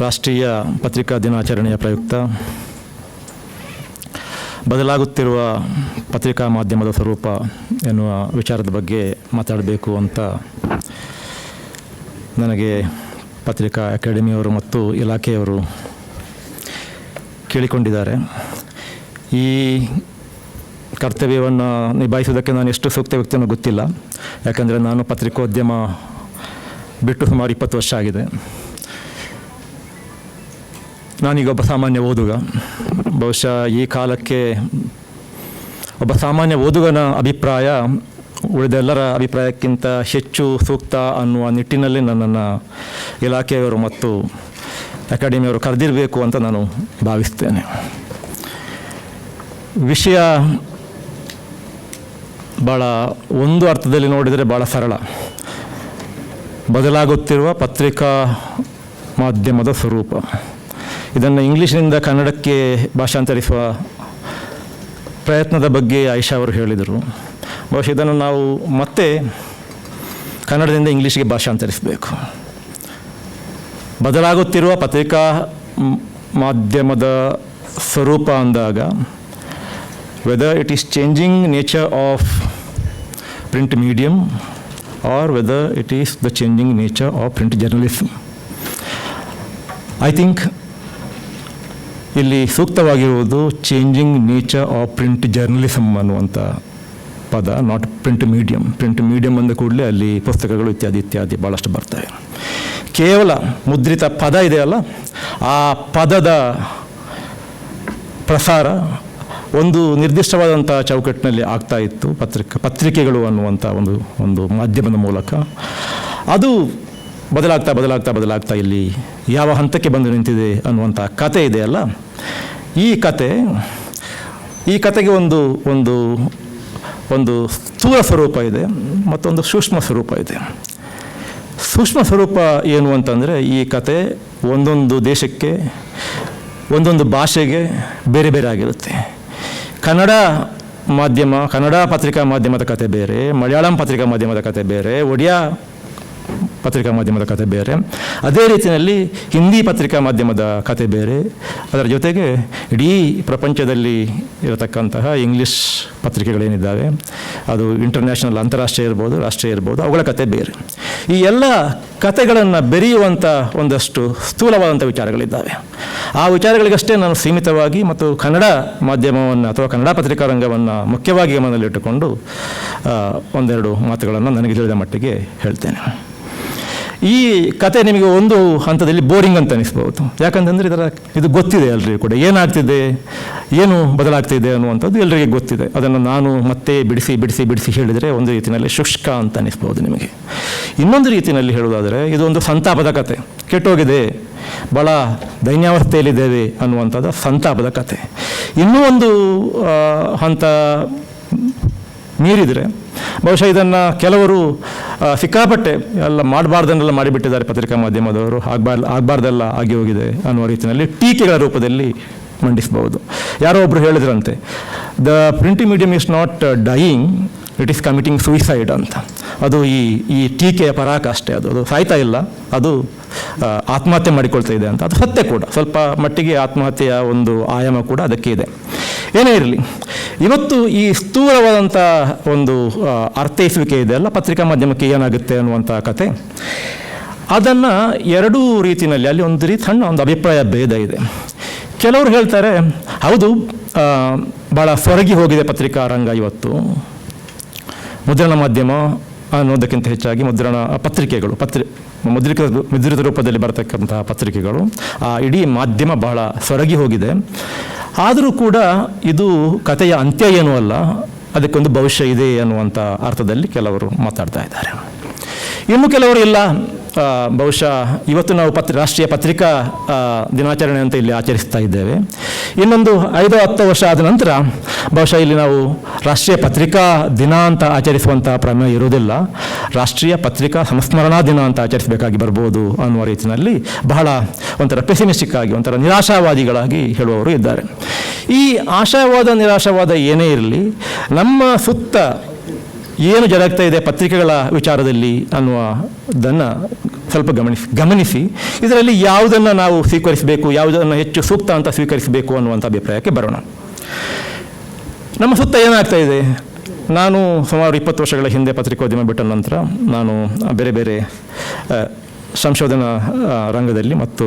ರಾಷ್ಟ್ರೀಯ ಪತ್ರಿಕಾ ದಿನಾಚರಣೆಯ ಪ್ರಯುಕ್ತ ಬದಲಾಗುತ್ತಿರುವ ಪತ್ರಿಕಾ ಮಾಧ್ಯಮದ ಸ್ವರೂಪ ಎನ್ನುವ ವಿಚಾರದ ಬಗ್ಗೆ ಮಾತಾಡಬೇಕು ಅಂತ ನನಗೆ ಪತ್ರಿಕಾ ಅಕಾಡೆಮಿಯವರು ಮತ್ತು ಇಲಾಖೆಯವರು ಕೇಳಿಕೊಂಡಿದ್ದಾರೆ. ಈ ಕರ್ತವ್ಯವನ್ನು ನಿಭಾಯಿಸುವುದಕ್ಕೆ ನಾನು ಎಷ್ಟು ಸೂಕ್ತ ವ್ಯಕ್ತಿಯೂ ಗೊತ್ತಿಲ್ಲ. ಯಾಕಂದರೆ ನಾನು ಪತ್ರಿಕೋದ್ಯಮ ಬಿಟ್ಟು ಸುಮಾರು 20 ವರ್ಷ ಆಗಿದೆ. ನಾನೀಗ ಒಬ್ಬ ಸಾಮಾನ್ಯ ಓದುಗ. ಬಹುಶಃ ಈ ಕಾಲಕ್ಕೆ ಒಬ್ಬ ಸಾಮಾನ್ಯ ಓದುಗನ ಅಭಿಪ್ರಾಯ ಉಳಿದೆಲ್ಲರ ಅಭಿಪ್ರಾಯಕ್ಕಿಂತ ಹೆಚ್ಚು ಸೂಕ್ತ ಅನ್ನುವ ನಿಟ್ಟಿನಲ್ಲಿ ನನ್ನನ್ನು ಇಲಾಖೆಯವರು ಮತ್ತು ಅಕಾಡೆಮಿಯವರು ಕರೆದಿರಬೇಕು ಅಂತ ನಾನು ಭಾವಿಸ್ತೇನೆ. ವಿಷಯ ಭಾಳ ಒಂದು ಅರ್ಥದಲ್ಲಿ ನೋಡಿದರೆ ಭಾಳ ಸರಳ. ಬದಲಾಗುತ್ತಿರುವ ಪತ್ರಿಕಾ ಮಾಧ್ಯಮದ ಸ್ವರೂಪ. ಇದನ್ನು ಇಂಗ್ಲೀಷಿನಿಂದ ಕನ್ನಡಕ್ಕೆ ಭಾಷಾಂತರಿಸುವ ಪ್ರಯತ್ನದ ಬಗ್ಗೆ ಆಯಿಷಾ ಅವರು ಹೇಳಿದರು. ಬಹುಶಃ ಇದನ್ನು ನಾವು ಮತ್ತೆ ಕನ್ನಡದಿಂದ ಇಂಗ್ಲೀಷಿಗೆ ಭಾಷಾಂತರಿಸಬೇಕು. ಬದಲಾಗುತ್ತಿರುವ ಪತ್ರಿಕಾ ಮಾಧ್ಯಮದ ಸ್ವರೂಪ ಅಂದಾಗ whether it is changing nature of print medium or whether it is the changing nature of print journalism. I think ಇಲ್ಲಿ ಸೂಕ್ತವಾಗಿರುವುದು changing nature of print journalism ಅನ್ನುವಂಥ ಪದ, not print medium. Print medium ಅಂದ ಕೂಡಲೇ ಅಲ್ಲಿ ಪುಸ್ತಕಗಳು ಇತ್ಯಾದಿ ಭಾಳಷ್ಟು ಬರ್ತವೆ. ಕೇವಲ ಮುದ್ರಿತ ಪದ ಇದೆಯಲ್ಲ, ಆ ಪದದ ಪ್ರಸಾರ ಒಂದು ನಿರ್ದಿಷ್ಟವಾದಂಥ ಚೌಕಟ್ಟಿನಲ್ಲಿ ಆಗ್ತಾ ಇತ್ತು ಪತ್ರಿಕೆಗಳು ಅನ್ನುವಂಥ ಒಂದು ಮಾಧ್ಯಮದ ಮೂಲಕ. ಅದು ಬದಲಾಗ್ತಾ ಇಲ್ಲಿ ಯಾವ ಹಂತಕ್ಕೆ ಬಂದು ನಿಂತಿದೆ ಅನ್ನುವಂಥ ಕತೆ ಇದೆಯಲ್ಲ, ಈ ಕತೆಗೆ ಒಂದು ಸ್ಥೂಲ ಸ್ವರೂಪ ಇದೆ, ಮತ್ತೊಂದು ಸೂಕ್ಷ್ಮ ಸ್ವರೂಪ ಇದೆ. ಸೂಕ್ಷ್ಮ ಸ್ವರೂಪ ಏನು ಅಂತಂದರೆ, ಈ ಕತೆ ಒಂದೊಂದು ದೇಶಕ್ಕೆ, ಒಂದೊಂದು ಭಾಷೆಗೆ ಬೇರೆ ಬೇರೆ ಆಗಿರುತ್ತೆ. ಕನ್ನಡ ಪತ್ರಿಕಾ ಮಾಧ್ಯಮದ ಕತೆ ಬೇರೆ, ಮಲಯಾಳಂ ಪತ್ರಿಕಾ ಮಾಧ್ಯಮದ ಕತೆ ಬೇರೆ, ಒಡಿಯಾ ಪತ್ರಿಕಾ ಮಾಧ್ಯಮದ ಕತೆ ಬೇರೆ. ಅದೇ ರೀತಿಯಲ್ಲಿ ಹಿಂದಿ ಪತ್ರಿಕಾ ಮಾಧ್ಯಮದ ಕತೆ ಬೇರೆ. ಅದರ ಜೊತೆಗೆ ಇಡೀ ಪ್ರಪಂಚದಲ್ಲಿ ಇರತಕ್ಕಂತಹ ಇಂಗ್ಲೀಷ್ ಪತ್ರಿಕೆಗಳೇನಿದ್ದಾವೆ, ಅದು ಇಂಟರ್ನ್ಯಾಷನಲ್ ಅಂತಾರಾಷ್ಟ್ರೀಯ ಇರ್ಬೋದು, ರಾಷ್ಟ್ರೀಯ ಇರ್ಬೋದು, ಅವುಗಳ ಕತೆ ಬೇರೆ. ಈ ಎಲ್ಲ ಕತೆಗಳನ್ನು ಬೆರೆಯುವಂಥ ಒಂದಷ್ಟು ಸ್ಥೂಲವಾದಂಥ ವಿಚಾರಗಳಿದ್ದಾವೆ. ಆ ವಿಚಾರಗಳಿಗಷ್ಟೇ ನಾನು ಸೀಮಿತವಾಗಿ ಮತ್ತು ಕನ್ನಡ ಮಾಧ್ಯಮವನ್ನು ಅಥವಾ ಕನ್ನಡ ಪತ್ರಿಕಾ ರಂಗವನ್ನು ಮುಖ್ಯವಾಗಿ ಗಮನದಲ್ಲಿಟ್ಟುಕೊಂಡು ಒಂದೆರಡು ಮಾತುಗಳನ್ನು ನನಗೆ ತಿಳಿದ ಮಟ್ಟಿಗೆ ಹೇಳ್ತೇನೆ. ಈ ಕತೆ ನಿಮಗೆ ಒಂದು ಹಂತದಲ್ಲಿ ಬೋರಿಂಗ್ ಅಂತ ಅನಿಸ್ಬೋದು. ಯಾಕಂತಂದರೆ ಇದು ಗೊತ್ತಿದೆ ಎಲ್ರಿಗೂ ಕೂಡ, ಏನಾಗ್ತಿದೆ, ಏನು ಬದಲಾಗ್ತಿದೆ ಅನ್ನುವಂಥದ್ದು ಎಲ್ರಿಗೂ ಗೊತ್ತಿದೆ. ಅದನ್ನು ನಾನು ಮತ್ತೆ ಬಿಡಿಸಿ ಹೇಳಿದರೆ ಒಂದು ರೀತಿಯಲ್ಲಿ ಶುಷ್ಕ ಅಂತ ಅನಿಸ್ಬೋದು ನಿಮಗೆ. ಇನ್ನೊಂದು ರೀತಿಯಲ್ಲಿ ಹೇಳೋದಾದರೆ ಇದು ಒಂದು ಸಂತಾಪದ ಕತೆ. ಕೆಟ್ಟೋಗಿದೆ, ಭಾಳ ದೈನ್ಯಾವಸ್ಥೆಯಲ್ಲಿದ್ದೇವೆ ಅನ್ನುವಂಥದ್ದು ಸಂತಾಪದ ಕತೆ. ಇನ್ನೂ ಒಂದು ಹಂತ ಮೀರಿದರೆ ಬಹುಶಃ ಇದನ್ನು ಕೆಲವರು ಸಿಕ್ಕಾಪಟ್ಟೆ ಎಲ್ಲ ಮಾಡಬಾರ್ದನ್ನೆಲ್ಲ ಮಾಡಿಬಿಟ್ಟಿದ್ದಾರೆ ಪತ್ರಿಕಾ ಮಾಧ್ಯಮದವರು. ಆಗಬಾರ್ದೆಲ್ಲ ಆಗಿ ಹೋಗಿದೆ ಅನ್ನುವ ರೀತಿಯಲ್ಲಿ ಟೀಕೆಗಳ ರೂಪದಲ್ಲಿ ಮಂಡಿಸಬಹುದು. ಯಾರೋ ಒಬ್ಬರು ಹೇಳಿದ್ರಂತೆ, the print medium is not dying, it is committing suicide ಅಂತ. ಅದು ಈ ಟೀಕೆಯ ಪರಾಕಾಷ್ಠೆ. ಅದು ಸಾಯ್ತಾ ಇಲ್ಲ, ಅದು ಆತ್ಮಹತ್ಯೆ ಮಾಡಿಕೊಳ್ತಾ ಇದೆ ಅಂತ. ಅದು ಸತ್ಯ ಕೂಡ, ಸ್ವಲ್ಪ ಮಟ್ಟಿಗೆ ಆತ್ಮಹತ್ಯೆಯ ಒಂದು ಆಯಾಮ ಕೂಡ ಅದಕ್ಕೆ ಇದೆ. ಏನೇ ಇರಲಿ, ಇವತ್ತು ಈ ಸ್ಥೂಲವಾದಂಥ ಒಂದು ಅರ್ಥೈಸುವಿಕೆ ಇದೆಯಲ್ಲ, ಪತ್ರಿಕಾ ಮಾಧ್ಯಮಕ್ಕೆ ಏನಾಗುತ್ತೆ ಅನ್ನುವಂಥ ಕತೆ, ಅದನ್ನು ಎರಡೂ ರೀತಿಯಲ್ಲಿ ಅಲ್ಲಿ ಸಣ್ಣ ಒಂದು ಅಭಿಪ್ರಾಯ ಭೇದ ಇದೆ. ಕೆಲವರು ಹೇಳ್ತಾರೆ, ಹೌದು, ಭಾಳ ಸೊರಗಿ ಹೋಗಿದೆ ಪತ್ರಿಕಾ ರಂಗ ಇವತ್ತು. ಮುದ್ರಣ ಮಾಧ್ಯಮ ಅನ್ನೋದಕ್ಕಿಂತ ಹೆಚ್ಚಾಗಿ ಪತ್ರಿಕೆಗಳು ಮುದ್ರಿತ ರೂಪದಲ್ಲಿ ಬರತಕ್ಕಂತಹ ಪತ್ರಿಕೆಗಳು, ಆ ಇಡೀ ಮಾಧ್ಯಮ ಬಹಳ ಸೊರಗಿ ಹೋಗಿದೆ. ಆದರೂ ಕೂಡ ಇದು ಕಥೆಯ ಅಂತ್ಯ ಏನೂ ಅಲ್ಲ, ಅದಕ್ಕೊಂದು ಭವಿಷ್ಯ ಇದೆ ಅನ್ನುವಂಥ ಅರ್ಥದಲ್ಲಿ ಕೆಲವರು ಮಾತಾಡ್ತಾ ಇದ್ದಾರೆ. ಇನ್ನು ಕೆಲವರು ಇಲ್ಲ, ಬಹುಶಃ ಇವತ್ತು ನಾವು ರಾಷ್ಟ್ರೀಯ ಪತ್ರಿಕಾ ದಿನಾಚರಣೆ ಅಂತ ಇಲ್ಲಿ ಆಚರಿಸ್ತಾ ಇದ್ದೇವೆ. ಇನ್ನೊಂದು 5-10 ವರ್ಷ ಆದ ನಂತರ ಬಹುಶಃ ಇಲ್ಲಿ ನಾವು ರಾಷ್ಟ್ರೀಯ ಪತ್ರಿಕಾ ದಿನ ಅಂತ ಆಚರಿಸುವಂಥ ಪ್ರಮೇಯ ಇರುವುದಿಲ್ಲ, ರಾಷ್ಟ್ರೀಯ ಪತ್ರಿಕಾ ಸಂಸ್ಮರಣಾ ದಿನ ಅಂತ ಆಚರಿಸಬೇಕಾಗಿ ಬರ್ಬೋದು ಅನ್ನುವ ರೀತಿಯಲ್ಲಿ ಬಹಳ ಒಂಥರ ಪೆಸಿಮಿಸ್ಟಿಕ್ ಆಗಿ, ಒಂಥರ ನಿರಾಶಾವಾದಿಗಳಾಗಿ ಹೇಳುವವರು ಇದ್ದಾರೆ. ಈ ಆಶಾವಾದ ನಿರಾಶಾವಾದ ಏನೇ ಇರಲಿ, ನಮ್ಮ ಸುತ್ತ ಏನು ಜರುಗ್ತಾ ಇದೆ ಪತ್ರಿಕೆಗಳ ವಿಚಾರದಲ್ಲಿ ಅನ್ನುವುದನ್ನು ಸ್ವಲ್ಪ ಗಮನಿಸಿ ಇದರಲ್ಲಿ ಯಾವುದನ್ನು ನಾವು ಸ್ವೀಕರಿಸಬೇಕು, ಯಾವುದನ್ನು ಹೆಚ್ಚು ಸೂಕ್ತ ಅಂತ ಸ್ವೀಕರಿಸಬೇಕು ಅನ್ನುವಂಥ ಅಭಿಪ್ರಾಯಕ್ಕೆ ಬರೋಣ. ನಮ್ಮ ಸುತ್ತ ಏನಾಗ್ತಾ ಇದೆ? ನಾನು ಸುಮಾರು 20 ವರ್ಷಗಳ ಹಿಂದೆ ಪತ್ರಿಕೋದ್ಯಮ ಬಿಟ್ಟ ನಂತರ ನಾನು ಬೇರೆ ಬೇರೆ ಸಂಶೋಧನಾ ರಂಗದಲ್ಲಿ ಮತ್ತು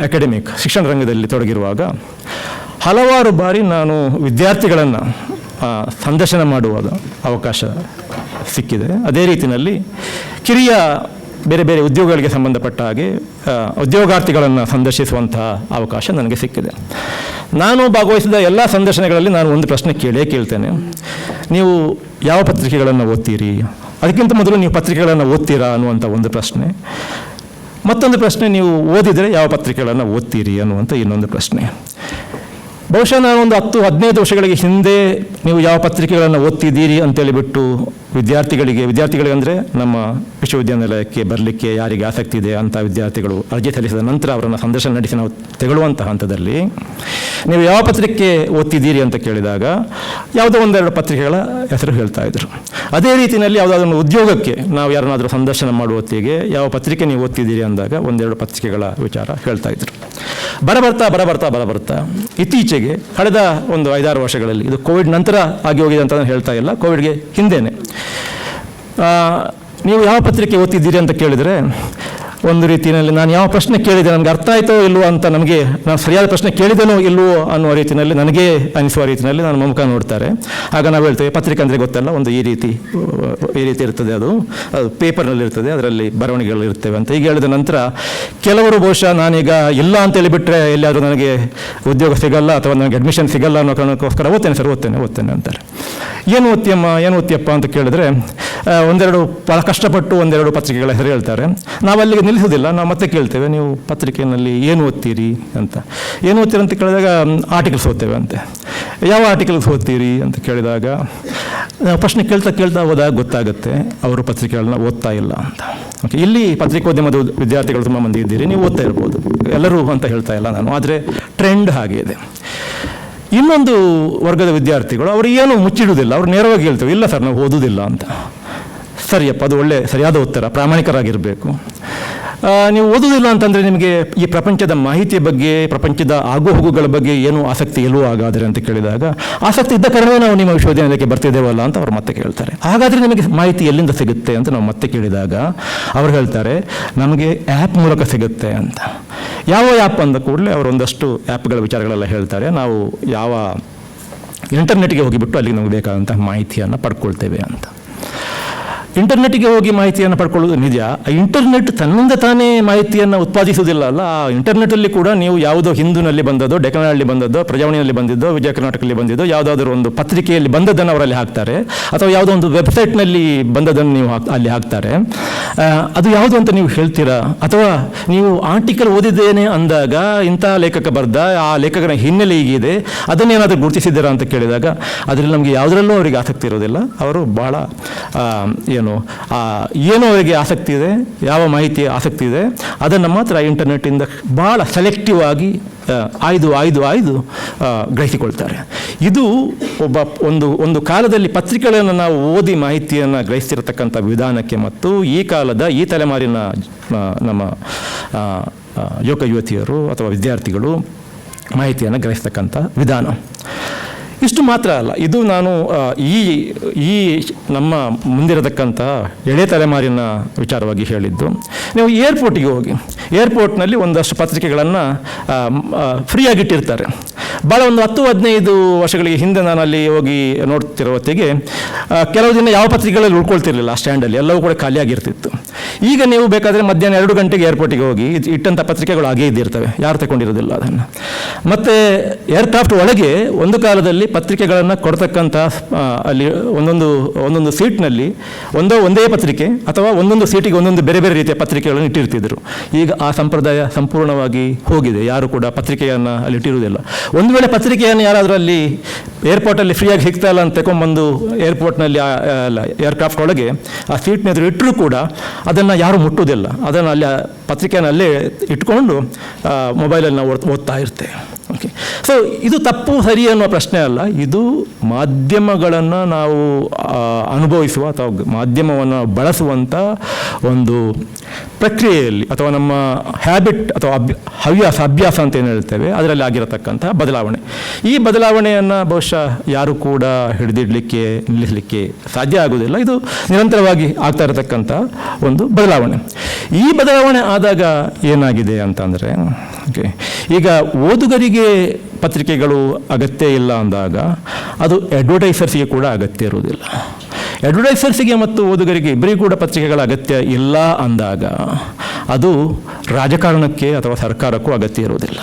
ಅಕಾಡೆಮಿಕ್ ಶಿಕ್ಷಣ ರಂಗದಲ್ಲಿ ತೊಡಗಿರುವಾಗ ಹಲವಾರು ಬಾರಿ ನಾನು ವಿದ್ಯಾರ್ಥಿಗಳನ್ನು ಸಂದರ್ಶನ ಮಾಡುವ ಅವಕಾಶ ಸಿಕ್ಕಿದೆ. ಅದೇ ರೀತಿಯಲ್ಲಿ ಕಿರಿಯ ಬೇರೆ ಬೇರೆ ಉದ್ಯೋಗಗಳಿಗೆ ಸಂಬಂಧಪಟ್ಟ ಹಾಗೆ ಉದ್ಯೋಗಾರ್ಥಿಗಳನ್ನು ಸಂದರ್ಶಿಸುವಂತಹ ಅವಕಾಶ ನನಗೆ ಸಿಕ್ಕಿದೆ. ನಾನು ಭಾಗವಹಿಸಿದ ಎಲ್ಲ ಸಂದರ್ಶನಗಳಲ್ಲಿ ನಾನು ಒಂದು ಪ್ರಶ್ನೆ ಕೇಳ್ತೇನೆ, ನೀವು ಯಾವ ಪತ್ರಿಕೆಗಳನ್ನು ಓದ್ತೀರಿ? ಅದಕ್ಕಿಂತ ಮೊದಲು ನೀವು ಪತ್ರಿಕೆಗಳನ್ನು ಓದ್ತೀರಾ ಅನ್ನುವಂಥ ಒಂದು ಪ್ರಶ್ನೆ. ಮತ್ತೊಂದು ಪ್ರಶ್ನೆ, ನೀವು ಓದಿದರೆ ಯಾವ ಪತ್ರಿಕೆಗಳನ್ನು ಓದ್ತೀರಿ ಅನ್ನುವಂಥ ಇನ್ನೊಂದು ಪ್ರಶ್ನೆ. ಬಹುಶಃ ನಾನು ಒಂದು 10-15 ವರ್ಷಗಳಿಗೆ ಹಿಂದೆ ನೀವು ಯಾವ ಪತ್ರಿಕೆಗಳನ್ನು ಓದ್ತಿದ್ದೀರಿ ಅಂತೇಳಿಬಿಟ್ಟು ವಿದ್ಯಾರ್ಥಿಗಳಿಗೆ ಅಂದರೆ ನಮ್ಮ ವಿಶ್ವವಿದ್ಯಾನಿಲಯಕ್ಕೆ ಬರಲಿಕ್ಕೆ ಯಾರಿಗೆ ಆಸಕ್ತಿ ಇದೆ ಅಂತ ವಿದ್ಯಾರ್ಥಿಗಳು ಅರ್ಜಿ ಸಲ್ಲಿಸಿದ ನಂತರ ಅವರನ್ನು ಸಂದರ್ಶನ ನಡೆಸಿ ನಾವು ತೆಗೊಳ್ಳುವಂಥ ಹಂತದಲ್ಲಿ ನೀವು ಯಾವ ಪತ್ರಿಕೆ ಓದ್ತಿದ್ದೀರಿ ಅಂತ ಕೇಳಿದಾಗ ಯಾವುದೋ ಒಂದೆರಡು ಪತ್ರಿಕೆಗಳ ಹೆಸರು ಹೇಳ್ತಾ ಇದ್ರು. ಅದೇ ರೀತಿಯಲ್ಲಿ ಯಾವುದಾದ್ರೂ ಉದ್ಯೋಗಕ್ಕೆ ನಾವು ಯಾರನ್ನಾದರೂ ಸಂದರ್ಶನ ಮಾಡುವ ಹೊತ್ತಿಗೆ ಯಾವ ಪತ್ರಿಕೆ ನೀವು ಓದ್ತಿದ್ದೀರಿ ಅಂದಾಗ ಒಂದೆರಡು ಪತ್ರಿಕೆಗಳ ವಿಚಾರ ಹೇಳ್ತಾ ಇದ್ರು. ಬರಬರ್ತಾ ಇತ್ತೀಚೆಗೆ ಕಳೆದ ಒಂದು 5-6 ವರ್ಷಗಳಲ್ಲಿ, ಇದು ಕೋವಿಡ್ ನಂತರ ಆಗಿ ಹೋಗಿದೆ ಅಂತ ನಾನು ಹೇಳ್ತಾ ಇಲ್ಲ, ಕೋವಿಡ್ಗೆ ಹಿಂದೆಯೇ ನೀವು ಯಾವ ಪತ್ರಿಕೆ ಓದ್ತಿದ್ದೀರಿ ಅಂತ ಕೇಳಿದರೆ ಒಂದು ರೀತಿಯಲ್ಲಿ ನಾನು ಯಾವ ಪ್ರಶ್ನೆ ಕೇಳಿದೆ ನನಗೆ ಅರ್ಥ ಆಯಿತೋ ಇಲ್ವೋ ಅಂತ, ನಾನು ಸರಿಯಾದ ಪ್ರಶ್ನೆ ಕೇಳಿದನೋ ಇಲ್ವೋ ಅನ್ನುವ ರೀತಿಯಲ್ಲಿ ನನಗೆ ಅನಿಸುವ ರೀತಿಯಲ್ಲಿ ನಾನು ಮುಖ ನೋಡ್ತಾರೆ. ಆಗ ನಾವು ಹೇಳ್ತೇವೆ ಪತ್ರಿಕೆ ಅಂದರೆ ಗೊತ್ತಲ್ಲ, ಒಂದು ಈ ರೀತಿ ಇರ್ತದೆ, ಅದು ಪೇಪರ್ನಲ್ಲಿ ಇರ್ತದೆ, ಅದರಲ್ಲಿ ಬರವಣಿಗೆಗಳು ಇರ್ತವೆ ಅಂತ. ಈಗ ಹೇಳಿದ ನಂತರ ಕೆಲವರು ಬಹುಶಃ ನಾನೀಗ ಇಲ್ಲ ಅಂತೇಳಿ ಬಿಟ್ಟರೆ ಎಲ್ಲಿಯಾದರೂ ನನಗೆ ಉದ್ಯೋಗ ಸಿಗಲ್ಲ ಅಥವಾ ನನಗೆ ಅಡ್ಮಿಷನ್ ಸಿಗಲ್ಲ ಅನ್ನೋ ಕಾರಣಕ್ಕೋಸ್ಕರ ಓದ್ತೇನೆ ಅಂತಾರೆ. ಏನು ಓದ್ತಿಯಪ್ಪ ಅಂತ ಕೇಳಿದ್ರೆ ಒಂದೆರಡು ಭಾಳ ಕಷ್ಟಪಟ್ಟು ಒಂದೆರಡು ಪತ್ರಿಕೆಗಳ ಹೆಸರು ಹೇಳ್ತಾರೆ. ನಾವಲ್ಲಿಗೆ ನಿಲ್ಲಿಸೋದಿಲ್ಲ, ನಾವು ಮತ್ತೆ ಕೇಳ್ತೇವೆ ನೀವು ಪತ್ರಿಕೆಯಲ್ಲಿ ಏನು ಓದ್ತೀರಿ ಅಂತ. ಏನು ಓದ್ತೀರಿ ಅಂತ ಕೇಳಿದಾಗ ಆರ್ಟಿಕಲ್ಸ್ ಓದ್ತೇವೆ ಅಂತೆ. ಯಾವ ಆರ್ಟಿಕಲ್ಸ್ ಓದ್ತೀರಿ ಅಂತ ಕೇಳಿದಾಗ ನಾವು ಪ್ರಶ್ನೆ ಕೇಳ್ತಾ ಹೋದಾಗ ಗೊತ್ತಾಗುತ್ತೆ ಅವರು ಪತ್ರಿಕೆಗಳನ್ನ ಓದ್ತಾ ಇಲ್ಲ ಅಂತ. ಓಕೆ, ಇಲ್ಲಿ ಪತ್ರಿಕೋದ್ಯಮದ ವಿದ್ಯಾರ್ಥಿಗಳು ತುಂಬ ಮಂದಿ ಇದ್ದೀರಿ, ನೀವು ಓದ್ತಾ ಇರ್ಬೋದು, ಎಲ್ಲರೂ ಅಂತ ಹೇಳ್ತಾ ಇಲ್ಲ ನಾನು, ಆದರೆ ಟ್ರೆಂಡ್ ಹಾಗೆ ಇದೆ. ಇನ್ನೊಂದು ವರ್ಗದ ವಿದ್ಯಾರ್ಥಿಗಳು ಅವರು ಏನು ಮುಚ್ಚಿಡುವುದಿಲ್ಲ, ಅವರು ನೇರವಾಗಿ ಹೇಳ್ತೇವೆ ಇಲ್ಲ ಸರ್ ನಾವು ಓದುವುದಿಲ್ಲ ಅಂತ. ಸರಿಯಪ್ಪ, ಅದು ಸರಿಯಾದ ಉತ್ತರ, ಪ್ರಾಮಾಣಿಕರಾಗಿರಬೇಕು. ನೀವು ಓದುವುದಿಲ್ಲ ಅಂತಂದರೆ ನಿಮಗೆ ಈ ಪ್ರಪಂಚದ ಮಾಹಿತಿಯ ಬಗ್ಗೆ, ಪ್ರಪಂಚದ ಆಗುಹೋಗುಗಳ ಬಗ್ಗೆ ಏನೂ ಆಸಕ್ತಿ ಇಲ್ವೋ ಹಾಗಾದರೆ ಅಂತ ಕೇಳಿದಾಗ ಆಸಕ್ತಿ ಇದ್ದ ಕಾರಣವೇ ನಾವು ನಿಮ್ಮ ವಿಶ್ವವಿದ್ಯಾನಿಲಯಕ್ಕೆ ಬರ್ತಿದ್ದೇವಲ್ಲ ಅಂತ ಅವ್ರು ಮತ್ತೆ ಕೇಳ್ತಾರೆ. ಹಾಗಾದರೆ ನಿಮಗೆ ಮಾಹಿತಿ ಎಲ್ಲಿಂದ ಸಿಗುತ್ತೆ ಅಂತ ನಾವು ಮತ್ತೆ ಕೇಳಿದಾಗ ಅವ್ರು ಹೇಳ್ತಾರೆ ನಮಗೆ ಆ್ಯಪ್ ಮೂಲಕ ಸಿಗುತ್ತೆ ಅಂತ. ಯಾವ ಆ್ಯಪ್ ಅಂದ ಕೂಡಲೇ ಅವರು ಒಂದಷ್ಟು ಆ್ಯಪ್ಗಳ ವಿಚಾರಗಳೆಲ್ಲ ಹೇಳ್ತಾರೆ. ನಾವು ಯಾವ ಇಂಟರ್ನೆಟ್ಗೆ ಹೋಗಿಬಿಟ್ಟು ಅಲ್ಲಿಗೆ ನಮಗೆ ಬೇಕಾದಂಥ ಮಾಹಿತಿಯನ್ನು ಪಡ್ಕೊಳ್ತೇವೆ ಅಂತ. ಇಂಟರ್ನೆಟ್ಗೆ ಹೋಗಿ ಮಾಹಿತಿಯನ್ನು ಪಡ್ಕೊಳ್ಳೋದು ನಿಜ. ಇಂಟರ್ನೆಟ್ ತನ್ನಿಂದ ತಾನೇ ಮಾಹಿತಿಯನ್ನು ಉತ್ಪಾದಿಸುವುದಿಲ್ಲ ಅಲ್ಲ. ಆ ಇಂಟರ್ನೆಟ್ಟಲ್ಲಿ ಕೂಡ ನೀವು ಯಾವುದೋ ಹಿಂದೂನಲ್ಲಿ ಬಂದದ್ದೋ, ಡೆಕ್ಕನಲ್ಲಿ ಬಂದದ್ದೋ, ಪ್ರಜಾವಾಣಿಯಲ್ಲಿ ಬಂದಿದ್ದೋ, ವಿಜಯ ಕರ್ನಾಟಕದಲ್ಲಿ ಬಂದಿದ್ದೋ, ಯಾವುದಾದ್ರೂ ಒಂದು ಪತ್ರಿಕೆಯಲ್ಲಿ ಬಂದದ್ದನ್ನು ಅವರಲ್ಲಿ ಹಾಕ್ತಾರೆ, ಅಥವಾ ಯಾವುದೋ ಒಂದು ವೆಬ್ಸೈಟ್ನಲ್ಲಿ ಬಂದದ್ದನ್ನು ನೀವು ಅಲ್ಲಿ ಹಾಕ್ತಾರೆ. ಅದು ಯಾವುದು ಅಂತ ನೀವು ಹೇಳ್ತೀರಾ? ಅಥವಾ ನೀವು ಆರ್ಟಿಕಲ್ ಓದಿದ್ದೇನೆ ಅಂದಾಗ ಇಂಥ ಲೇಖಕ ಬರೆದ, ಆ ಲೇಖಕನ ಹಿನ್ನೆಲೆ ಹೀಗಿದೆ, ಅದನ್ನೇನಾದರೂ ಗುರುತಿಸಿದ್ದೀರಾ ಅಂತ ಕೇಳಿದಾಗ ಅದರಲ್ಲಿ ನಮಗೆ ಯಾವುದರಲ್ಲೂ ಅವರಿಗೆ ಆಸಕ್ತಿ ಇರೋದಿಲ್ಲ. ಅವರು ಬಹಳ ಏನೋ ಅವರಿಗೆ ಆಸಕ್ತಿ ಇದೆ, ಯಾವ ಮಾಹಿತಿ ಆಸಕ್ತಿ ಇದೆ ಅದನ್ನು ಮಾತ್ರ ಇಂಟರ್ನೆಟ್ಟಿಂದ ಭಾಳ ಸೆಲೆಕ್ಟಿವ್ ಆಗಿ ಆಯ್ದು ಗ್ರಹಿಸಿಕೊಳ್ತಾರೆ. ಇದು ಒಂದು ಕಾಲದಲ್ಲಿ ಪತ್ರಿಕೆಗಳನ್ನು ನಾವು ಓದಿ ಮಾಹಿತಿಯನ್ನು ಗ್ರಹಿಸ್ತಿರತಕ್ಕಂಥ ವಿಧಾನಕ್ಕೆ ಮತ್ತು ಈ ತಲೆಮಾರಿನ ನಮ್ಮ ಯುವಕ ಯುವತಿಯರು ಅಥವಾ ವಿದ್ಯಾರ್ಥಿಗಳು ಮಾಹಿತಿಯನ್ನು ಗ್ರಹಿಸ್ತಕ್ಕಂಥ ವಿಧಾನ. ಇಷ್ಟು ಮಾತ್ರ ಅಲ್ಲ, ಇದು ನಾನು ಈ ನಮ್ಮ ಮುಂದಿರತಕ್ಕಂಥ ಎಳೆ ತಲೆಮಾರಿನ ವಿಚಾರವಾಗಿ ಹೇಳಿದ್ದು. ನೀವು ಏರ್ಪೋರ್ಟಿಗೆ ಹೋಗಿ, ಏರ್ಪೋರ್ಟ್ನಲ್ಲಿ ಒಂದಷ್ಟು ಪತ್ರಿಕೆಗಳನ್ನು ಫ್ರೀಯಾಗಿಟ್ಟಿರ್ತಾರೆ. ಭಾಳ ಒಂದು 10-15 ವರ್ಷಗಳಿಗೆ ಹಿಂದೆ ನಾನು ಅಲ್ಲಿ ಹೋಗಿ ನೋಡ್ತಿರೋ ಹೊತ್ತಿಗೆ ಕೆಲವು ದಿನ ಯಾವ ಪತ್ರಿಕೆಗಳಲ್ಲಿ ಉಳ್ಕೊಳ್ತಿರ್ಲಿಲ್ಲ ಆ ಸ್ಟ್ಯಾಂಡಲ್ಲಿ, ಎಲ್ಲವೂ ಕೂಡ ಖಾಲಿಯಾಗಿರ್ತಿತ್ತು. ಈಗ ನೀವು ಬೇಕಾದರೆ ಮಧ್ಯಾಹ್ನ 2 ಗಂಟೆಗೆ ಏರ್ಪೋರ್ಟಿಗೆ ಹೋಗಿ ಇಟ್ಟಂಥ ಪತ್ರಿಕೆಗಳು ಹಾಗೇ ಇದ್ದಿರ್ತವೆ, ಯಾರು ತಗೊಂಡಿರೋದಿಲ್ಲ ಅದನ್ನು. ಮತ್ತು ಏರ್ಕ್ರಾಫ್ಟ್ ಒಳಗೆ ಒಂದು ಕಾಲದಲ್ಲಿ ಪತ್ರಿಕೆಗಳನ್ನು ಕೊಡ್ತಕ್ಕಂಥ ಅಲ್ಲಿ ಒಂದೊಂದು ಸೀಟ್ನಲ್ಲಿ ಒಂದೇ ಪತ್ರಿಕೆ ಅಥವಾ ಒಂದೊಂದು ಸೀಟಿಗೆ ಒಂದೊಂದು ಬೇರೆ ಬೇರೆ ರೀತಿಯ ಪತ್ರಿಕೆಗಳನ್ನು ಇಟ್ಟಿರ್ತಿದ್ರು. ಈಗ ಆ ಸಂಪ್ರದಾಯ ಸಂಪೂರ್ಣವಾಗಿ ಹೋಗಿದೆ, ಯಾರು ಕೂಡ ಪತ್ರಿಕೆಯನ್ನು ಅಲ್ಲಿ ಇಟ್ಟಿರುವುದಿಲ್ಲ. ಒಂದು ವೇಳೆ ಪತ್ರಿಕೆಯನ್ನು ಯಾರಾದರೂ ಅಲ್ಲಿ ಏರ್ಪೋರ್ಟಲ್ಲಿ ಫ್ರೀಯಾಗಿ ಸಿಗ್ತಾ ಇಲ್ಲ ಅಂತ ತಗೊಂಡ್ಬಂದು ಏರ್ಪೋರ್ಟ್ನಲ್ಲಿ ಏರ್ಕ್ರಾಫ್ಟ್ ಒಳಗೆ ಆ ಸೀಟ್ನ ಎದುರು ಇಟ್ಟರೂ ಕೂಡ ಅದನ್ನು ಯಾರೂ ಮುಟ್ಟುವುದಿಲ್ಲ. ಅದನ್ನು ಅಲ್ಲಿ ಪತ್ರಿಕೆಯನ್ನು ಅಲ್ಲೇ ಇಟ್ಕೊಂಡು ಮೊಬೈಲಲ್ಲಿ ನಾವು ಓದ್ತಾ ಇರ್ತೇವೆ. ಸೊ ಇದು ತಪ್ಪು ಸರಿ ಅನ್ನುವ ಪ್ರಶ್ನೆ ಅಲ್ಲ, ಇದು ಮಾಧ್ಯಮಗಳನ್ನು ನಾವು ಅನುಭವಿಸುವ ಅಥವಾ ಮಾಧ್ಯಮವನ್ನು ಬಳಸುವಂಥ ಒಂದು ಪ್ರಕ್ರಿಯೆಯಲ್ಲಿ ಅಥವಾ ನಮ್ಮ ಹ್ಯಾಬಿಟ್ ಅಥವಾ ಅಭ್ಯಾಸ ಅಂತ ಏನು ಹೇಳ್ತೇವೆ ಅದರಲ್ಲಿ ಆಗಿರತಕ್ಕಂಥ ಬದಲಾವಣೆ. ಈ ಬದಲಾವಣೆಯನ್ನು ಬಹುಶಃ ಯಾರು ಕೂಡ ಹಿಡಿದಿಡಲಿಕ್ಕೆ ನಿಲ್ಲಿಸಲಿಕ್ಕೆ ಸಾಧ್ಯ ಆಗುವುದಿಲ್ಲ. ಇದು ನಿರಂತರವಾಗಿ ಆಗ್ತಾ ಇರತಕ್ಕಂಥ ಒಂದು ಬದಲಾವಣೆ. ಈ ಬದಲಾವಣೆ ಆದಾಗ ಏನಾಗಿದೆ ಅಂತಂದರೆ, ಈಗ ಓದುಗರಿಗೆ ಪತ್ರಿಕೆಗಳು ಅಗತ್ಯ ಇಲ್ಲ ಅಂದಾಗ ಅದು ಅಡ್ವರ್ಟೈಸರ್ಸ್ಗೆ ಕೂಡ ಅಗತ್ಯ ಇರುವುದಿಲ್ಲ. ಅಡ್ವರ್ಟೈಸರ್ಸ್ಗೆ ಮತ್ತು ಓದುಗರಿಗೆ ಇಬ್ಬರಿಗೂ ಕೂಡ ಪತ್ರಿಕೆಗಳ ಅಗತ್ಯ ಇಲ್ಲ ಅಂದಾಗ ಅದು ರಾಜಕಾರಣಕ್ಕೆ ಅಥವಾ ಸರ್ಕಾರಕ್ಕೂ ಅಗತ್ಯ ಇರುವುದಿಲ್ಲ.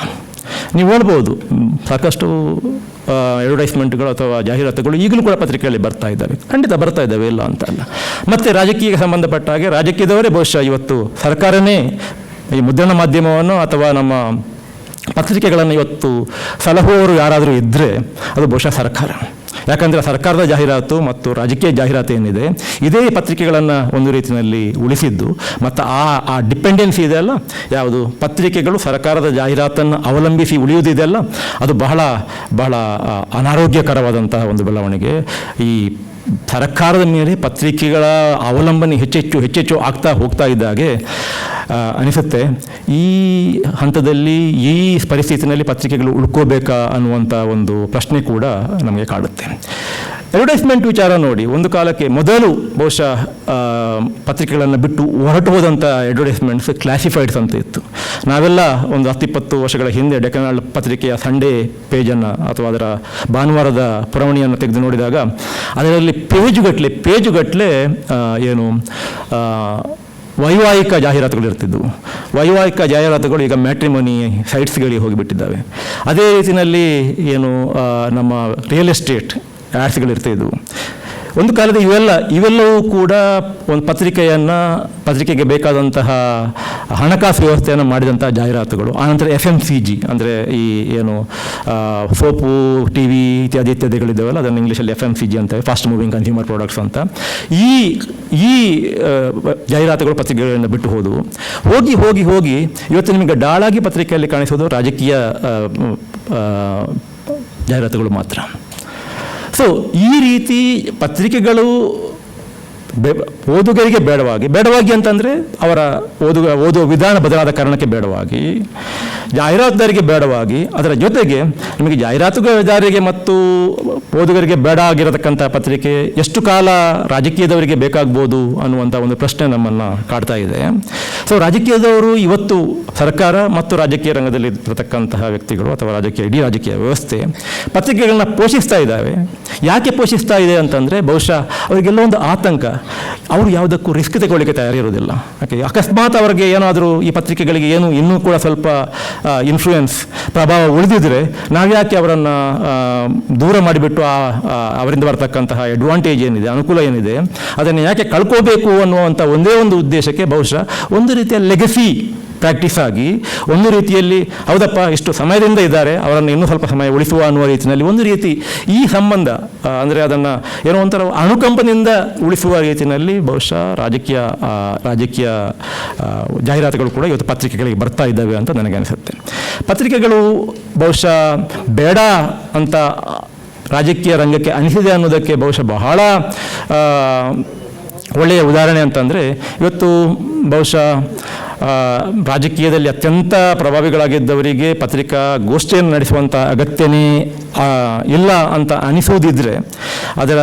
ನೀವು ಹೇಳ್ಬೋದು ಸಾಕಷ್ಟು ಅಡ್ವರ್ಟೈಸ್ಮೆಂಟ್ಗಳು ಅಥವಾ ಜಾಹೀರಾತುಗಳು ಈಗಲೂ ಕೂಡ ಪತ್ರಿಕೆಯಲ್ಲಿ ಬರ್ತಾ ಇದ್ದಾವೆ, ಖಂಡಿತ ಬರ್ತಾ ಇದ್ದಾವೆ, ಇಲ್ಲ ಅಂತಲ್ಲ. ಮತ್ತು ರಾಜಕೀಯಕ್ಕೆ ಸಂಬಂಧಪಟ್ಟ ಹಾಗೆ ರಾಜಕೀಯದವರೇ ಬಹುಶಃ ಇವತ್ತು ಸರ್ಕಾರನೇ ಈ ಮುದ್ರಣ ಮಾಧ್ಯಮವನ್ನು ಅಥವಾ ನಮ್ಮ ಪತ್ರಿಕೆಗಳನ್ನು ಇವತ್ತು ಸಲಹುವವರು ಯಾರಾದರೂ ಇದ್ದರೆ ಅದು ಬಹುಶಃ ಸರ್ಕಾರ. ಯಾಕಂದರೆ ಸರ್ಕಾರದ ಜಾಹೀರಾತು ಮತ್ತು ರಾಜಕೀಯ ಜಾಹೀರಾತು ಏನಿದೆ ಇದೇ ಪತ್ರಿಕೆಗಳನ್ನು ಒಂದು ರೀತಿಯಲ್ಲಿ ಉಳಿಸಿದ್ದು ಮತ್ತು ಆ ಡಿಪೆಂಡೆನ್ಸಿ ಇದೆಯಲ್ಲ, ಯಾವುದು ಪತ್ರಿಕೆಗಳು ಸರ್ಕಾರದ ಜಾಹೀರಾತನ್ನು ಅವಲಂಬಿಸಿ ಉಳಿಯುವುದಿದೆಯಲ್ಲ, ಅದು ಬಹಳ ಬಹಳ ಅನಾರೋಗ್ಯಕರವಾದಂತಹ ಒಂದು ಬೆಳವಣಿಗೆ. ಈ ಸರ್ಕಾರದ ಮೇಲೆ ಪತ್ರಿಕೆಗಳ ಅವಲಂಬನೆ ಹೆಚ್ಚೆಚ್ಚು ಆಗ್ತಾ ಹೋಗ್ತಾ ಇದ್ದಾಗೆ ಅನಿಸುತ್ತೆ ಈ ಹಂತದಲ್ಲಿ ಈ ಪರಿಸ್ಥಿತಿಯಲ್ಲಿ ಪತ್ರಿಕೆಗಳು ಉಳ್ಕೋಬೇಕಾ ಅನ್ನುವಂಥ ಒಂದು ಪ್ರಶ್ನೆ ಕೂಡ ನಮಗೆ ಕಾಡುತ್ತೆ. ಅಡ್ವರ್ಟೈಸ್ಮೆಂಟ್ ವಿಚಾರ ನೋಡಿ, ಒಂದು ಕಾಲಕ್ಕೆ ಮೊದಲು ಬಹುಶಃ ಪತ್ರಿಕೆಗಳನ್ನು ಬಿಟ್ಟು ಹೊರಟು ಹೋದಂಥ ಅಡ್ವರ್ಟೈಸ್ಮೆಂಟ್ಸ್ ಕ್ಲಾಸಿಫೈಡ್ಸ್ ಅಂತ ಇತ್ತು. ನಾವೆಲ್ಲ ಒಂದು 10-20 ವರ್ಷಗಳ ಹಿಂದೆ ಡೆಕ್ಕನ್ ಪತ್ರಿಕೆಯ ಸಂಡೇ ಪೇಜನ್ನು ಅಥವಾ ಅದರ ಭಾನುವಾರದ ಪುರವಣಿಯನ್ನು ತೆಗೆದು ನೋಡಿದಾಗ ಅದರಲ್ಲಿ ಪೇಜುಗಟ್ಟಲೆ ಏನು ವೈವಾಹಿಕ ಜಾಹೀರಾತುಗಳು ಇರ್ತಿದ್ದವು. ವೈವಾಹಿಕ ಜಾಹೀರಾತುಗಳು ಈಗ ಮ್ಯಾಟ್ರಿಮೋನಿ ಸೈಟ್ಸ್ಗಳಿಗೆ ಹೋಗಿಬಿಟ್ಟಿದ್ದಾವೆ. ಅದೇ ರೀತಿಯಲ್ಲಿ ಏನು ನಮ್ಮ ರಿಯಲ್ ಎಸ್ಟೇಟ್ ಆ್ಯಡ್ಸ್ಗಳಿರ್ತಿದ್ವು. ಒಂದು ಕಾಲದ ಇವೆಲ್ಲವೂ ಕೂಡ ಒಂದು ಪತ್ರಿಕೆಗೆ ಬೇಕಾದಂತಹ ಹಣಕಾಸು ವ್ಯವಸ್ಥೆಯನ್ನು ಮಾಡಿದಂಥ ಜಾಹೀರಾತುಗಳು. ಆನಂತರ FMCG ಅಂದರೆ ಈ ಏನು ಸೋಪು, ಟಿ ವಿ ಇತ್ಯಾದಿಗಳಿದ್ದಾವಲ್ಲ, ಅದನ್ನು ಇಂಗ್ಲೀಷಲ್ಲಿ FMCG ಅಂತೇವೆ, ಫಾಸ್ಟ್ ಮೂವಿಂಗ್ ಕನ್ಸ್ಯೂಮರ್ ಪ್ರಾಡಕ್ಟ್ಸ್ ಅಂತ. ಈ ಜಾಹೀರಾತುಗಳು ಪತ್ರಿಕೆಗಳನ್ನು ಬಿಟ್ಟು ಹೋಗಿ ಇವತ್ತು ನಿಮಗೆ ಡಾಳಾಗಿ ಪತ್ರಿಕೆಯಲ್ಲಿ ಕಾಣಿಸೋದು ರಾಜಕೀಯ ಜಾಹೀರಾತುಗಳು ಮಾತ್ರ. ಸೊ ಈ ರೀತಿ ಪತ್ರಿಕೆಗಳು ಓದುಗರಿಗೆ ಬೇಡವಾಗಿ ಅಂತಂದರೆ ಅವರ ಓದುವ ವಿಧಾನ ಬದಲಾದ ಕಾರಣಕ್ಕೆ ಬೇಡವಾಗಿ, ಜಾಹೀರಾತುದಾರರಿಗೆ ಬೇಡವಾಗಿ, ಅದರ ಜೊತೆಗೆ ನಿಮಗೆ ಜಾಹೀರಾತುದಾರರಿಗೆ ಮತ್ತು ಓದುಗರಿಗೆ ಬೇಡ ಆಗಿರತಕ್ಕಂಥ ಪತ್ರಿಕೆ ಎಷ್ಟು ಕಾಲ ರಾಜಕೀಯದವರಿಗೆ ಬೇಕಾಗ್ಬೋದು ಅನ್ನುವಂಥ ಒಂದು ಪ್ರಶ್ನೆ ನಮ್ಮನ್ನು ಕಾಡ್ತಾ ಇದೆ. ಸೊ ರಾಜಕೀಯದವರು ಇವತ್ತು ಸರ್ಕಾರ ಮತ್ತು ರಾಜಕೀಯ ರಂಗದಲ್ಲಿ ಇರತಕ್ಕಂತಹ ವ್ಯಕ್ತಿಗಳು ಅಥವಾ ಇಡೀ ರಾಜಕೀಯ ವ್ಯವಸ್ಥೆ ಪತ್ರಿಕೆಗಳನ್ನ ಪೋಷಿಸ್ತಾ ಇದ್ದಾವೆ. ಯಾಕೆ ಪೋಷಿಸ್ತಾ ಇದೆ ಅಂತಂದರೆ ಬಹುಶಃ ಅವರಿಗೆಲ್ಲ ಒಂದು ಆತಂಕ, ಅವರು ಯಾವುದಕ್ಕೂ ರಿಸ್ಕ್ ತಗೊಳ್ಳಿಕ್ಕೆ ತಯಾರಿರೋದಿಲ್ಲ. ಯಾಕೆ ಅಕಸ್ಮಾತ್ ಅವರಿಗೆ ಏನಾದರೂ ಈ ಪತ್ರಿಕೆಗಳಿಗೆ ಇನ್ನೂ ಕೂಡ ಸ್ವಲ್ಪ ಇನ್ಫ್ಲೂಯೆನ್ಸ್ ಪ್ರಭಾವ ಉಳಿದಿದ್ರೆ ನಾವ್ಯಾಕೆ ಅವರನ್ನು ದೂರ ಮಾಡಿಬಿಟ್ಟು ಅವರಿಂದ ಬರ್ತಕ್ಕಂತಹ ಅಡ್ವಾಂಟೇಜ್ ಏನಿದೆ, ಅನುಕೂಲ ಏನಿದೆ, ಅದನ್ನು ಯಾಕೆ ಕಳ್ಕೋಬೇಕು ಅನ್ನುವಂಥ ಒಂದೇ ಒಂದು ಉದ್ದೇಶಕ್ಕೆ ಬಹುಶಃ ಒಂದು ರೀತಿಯ ಲೆಗಸಿ ಪ್ರಾಕ್ಟೀಸ್ ಆಗಿ, ಒಂದು ರೀತಿಯಲ್ಲಿ ಹೌದಪ್ಪ ಇಷ್ಟು ಸಮಯದಿಂದ ಇದ್ದಾರೆ, ಅವರನ್ನು ಇನ್ನೂ ಸ್ವಲ್ಪ ಸಮಯ ಉಳಿಸುವ ಅನ್ನುವ ರೀತಿಯಲ್ಲಿ ಒಂದು ರೀತಿ ಈ ಸಂಬಂಧ ಅಂದರೆ ಅದನ್ನು ಏನೋ ಒಂಥರ ಅನುಕಂಪದಿಂದ ಉಳಿಸುವ ರೀತಿಯಲ್ಲಿ ಬಹುಶಃ ರಾಜಕೀಯ ಜಾಹೀರಾತುಗಳು ಕೂಡ ಇವತ್ತು ಪತ್ರಿಕೆಗಳಿಗೆ ಬರ್ತಾ ಇದ್ದಾವೆ ಅಂತ ನನಗೆ ಅನಿಸುತ್ತೆ. ಪತ್ರಿಕೆಗಳು ಬಹುಶಃ ಬೇಡ ಅಂತ ರಾಜಕೀಯ ರಂಗಕ್ಕೆ ಅನಿಸಿದೆ ಅನ್ನೋದಕ್ಕೆ ಬಹುಶಃ ಬಹಳ ಒಳ್ಳೆಯ ಉದಾಹರಣೆ ಅಂತಂದರೆ, ಇವತ್ತು ಬಹುಶಃ ರಾಜಕೀಯದಲ್ಲಿ ಅತ್ಯಂತ ಪ್ರಭಾವಿಗಳಾಗಿದ್ದವರಿಗೆ ಪತ್ರಿಕಾಗೋಷ್ಠಿಯನ್ನು ನಡೆಸುವಂಥ ಅಗತ್ಯನೇ ಇಲ್ಲ ಅಂತ ಅನಿಸೋದಿದ್ದರೆ ಅದರ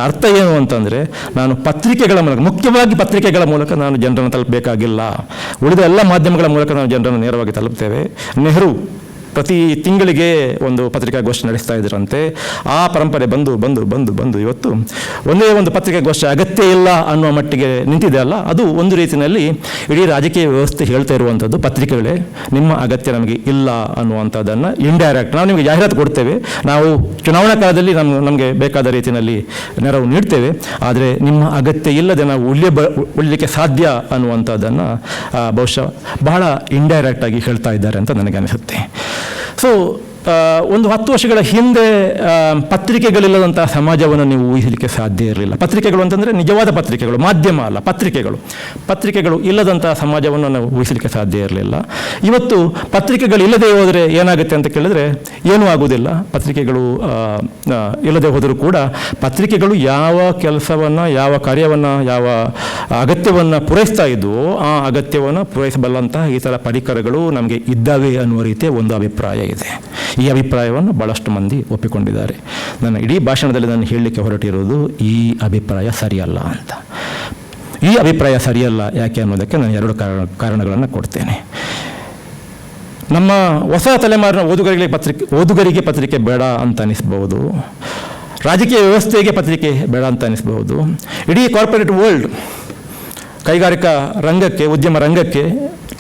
ಅರ್ಥ ಏನು ಅಂತಂದರೆ, ನಾನು ಪತ್ರಿಕೆಗಳ ಮೂಲಕ, ಮುಖ್ಯವಾಗಿ ಪತ್ರಿಕೆಗಳ ಮೂಲಕ ನಾನು ಜನರನ್ನು ತಲುಪಬೇಕಾಗಿಲ್ಲ, ಉಳಿದ ಎಲ್ಲ ಮಾಧ್ಯಮಗಳ ಮೂಲಕ ನಾವು ಜನರನ್ನು ನೇರವಾಗಿ ತಲುಪ್ತೇವೆ. ನೆಹರು ಪ್ರತಿ ತಿಂಗಳಿಗೆ ಒಂದು ಪತ್ರಿಕಾಗೋಷ್ಠಿ ನಡೆಸ್ತಾ ಇದ್ದರಂತೆ. ಆ ಪರಂಪರೆ ಬಂದು ಇವತ್ತು ಒಂದೇ ಒಂದು ಪತ್ರಿಕಾಗೋಷ್ಠಿ ಅಗತ್ಯ ಇಲ್ಲ ಅನ್ನುವ ಮಟ್ಟಿಗೆ ನಿಂತಿದೆ ಅಲ್ಲ, ಅದು ಒಂದು ರೀತಿಯಲ್ಲಿ ಇಡೀ ರಾಜಕೀಯ ವ್ಯವಸ್ಥೆ ಹೇಳ್ತಾ ಇರುವಂಥದ್ದು, ಪತ್ರಿಕೆಗಳೇ ನಿಮ್ಮ ಅಗತ್ಯ ನಮಗೆ ಇಲ್ಲ ಅನ್ನುವಂಥದ್ದನ್ನು ಇಂಡೈರೆಕ್ಟ್ ನಾವು ನಿಮಗೆ ಜಾಹೀರಾತು ಕೊಡ್ತೇವೆ, ನಾವು ಚುನಾವಣಾ ಕಾಲದಲ್ಲಿ ನಮಗೆ ಬೇಕಾದ ರೀತಿಯಲ್ಲಿ ನೆರವು ನೀಡ್ತೇವೆ, ಆದರೆ ನಿಮ್ಮ ಅಗತ್ಯ ಇಲ್ಲದೆ ನಾವು ಉಳಿಲಿಕ್ಕೆ ಸಾಧ್ಯ ಅನ್ನುವಂಥದ್ದನ್ನು ಬಹುಶಃ ಬಹಳ ಇಂಡೈರೆಕ್ಟಾಗಿ ಹೇಳ್ತಾ ಇದ್ದಾರೆ ಅಂತ ನನಗೆ ಅನಿಸುತ್ತೆ. ಸೊ ಒಂದು 10 ವರ್ಷಗಳ ಹಿಂದೆ ಪತ್ರಿಕೆಗಳಿಲ್ಲದಂತಹ ಸಮಾಜವನ್ನು ನೀವು ಊಹಿಸಲಿಕ್ಕೆ ಸಾಧ್ಯ ಇರಲಿಲ್ಲ. ಪತ್ರಿಕೆಗಳು ಅಂತಂದರೆ ನಿಜವಾದ ಪತ್ರಿಕೆಗಳು, ಮಾಧ್ಯಮ ಅಲ್ಲ, ಪತ್ರಿಕೆಗಳು ಇಲ್ಲದಂತಹ ಸಮಾಜವನ್ನು ನಾವು ಊಹಿಸಲಿಕ್ಕೆ ಸಾಧ್ಯ ಇರಲಿಲ್ಲ. ಇವತ್ತು ಪತ್ರಿಕೆಗಳು ಇಲ್ಲದೆ ಹೋದರೆ ಏನಾಗುತ್ತೆ ಅಂತ ಕೇಳಿದ್ರೆ ಏನೂ ಆಗುವುದಿಲ್ಲ. ಪತ್ರಿಕೆಗಳು ಇಲ್ಲದೆ ಹೋದರೂ ಕೂಡ ಪತ್ರಿಕೆಗಳು ಯಾವ ಕೆಲಸವನ್ನು, ಯಾವ ಕಾರ್ಯವನ್ನು, ಯಾವ ಅಗತ್ಯವನ್ನು ಪೂರೈಸ್ತಾ ಇದ್ವೋ ಆ ಅಗತ್ಯವನ್ನು ಪೂರೈಸಬಲ್ಲಂತಹ ಈ ಥರ ಪರಿಕರಗಳು ನಮಗೆ ಇದ್ದಾವೆ ಅನ್ನುವ ರೀತಿಯ ಒಂದು ಅಭಿಪ್ರಾಯ ಇದೆ. ಈ ಅಭಿಪ್ರಾಯವನ್ನು ಭಾಳಷ್ಟು ಮಂದಿ ಒಪ್ಪಿಕೊಂಡಿದ್ದಾರೆ. ನನ್ನ ಇಡೀ ಭಾಷಣದಲ್ಲಿ ನಾನು ಹೇಳಲಿಕ್ಕೆ ಹೊರಟಿರೋದು ಈ ಅಭಿಪ್ರಾಯ ಸರಿಯಲ್ಲ ಅಂತ. ಈ ಅಭಿಪ್ರಾಯ ಸರಿಯಲ್ಲ ಯಾಕೆ ಅನ್ನೋದಕ್ಕೆ ನಾನು 2 ಕಾರಣಗಳನ್ನು ಕೊಡ್ತೇನೆ. ನಮ್ಮ ಹೊಸ ತಲೆಮಾರಿನ ಓದುಗರಿಗೆ ಪತ್ರಿಕೆ ಬೇಡ ಅಂತ ಅನಿಸ್ಬಹುದು. ರಾಜಕೀಯ ವ್ಯವಸ್ಥೆಗೆ ಪತ್ರಿಕೆ ಬೇಡ ಅಂತ ಅನಿಸ್ಬಹುದು. ಇಡೀ ಕಾರ್ಪೊರೇಟ್ ವರ್ಲ್ಡ್, ಕೈಗಾರಿಕಾ ರಂಗಕ್ಕೆ, ಉದ್ಯಮ ರಂಗಕ್ಕೆ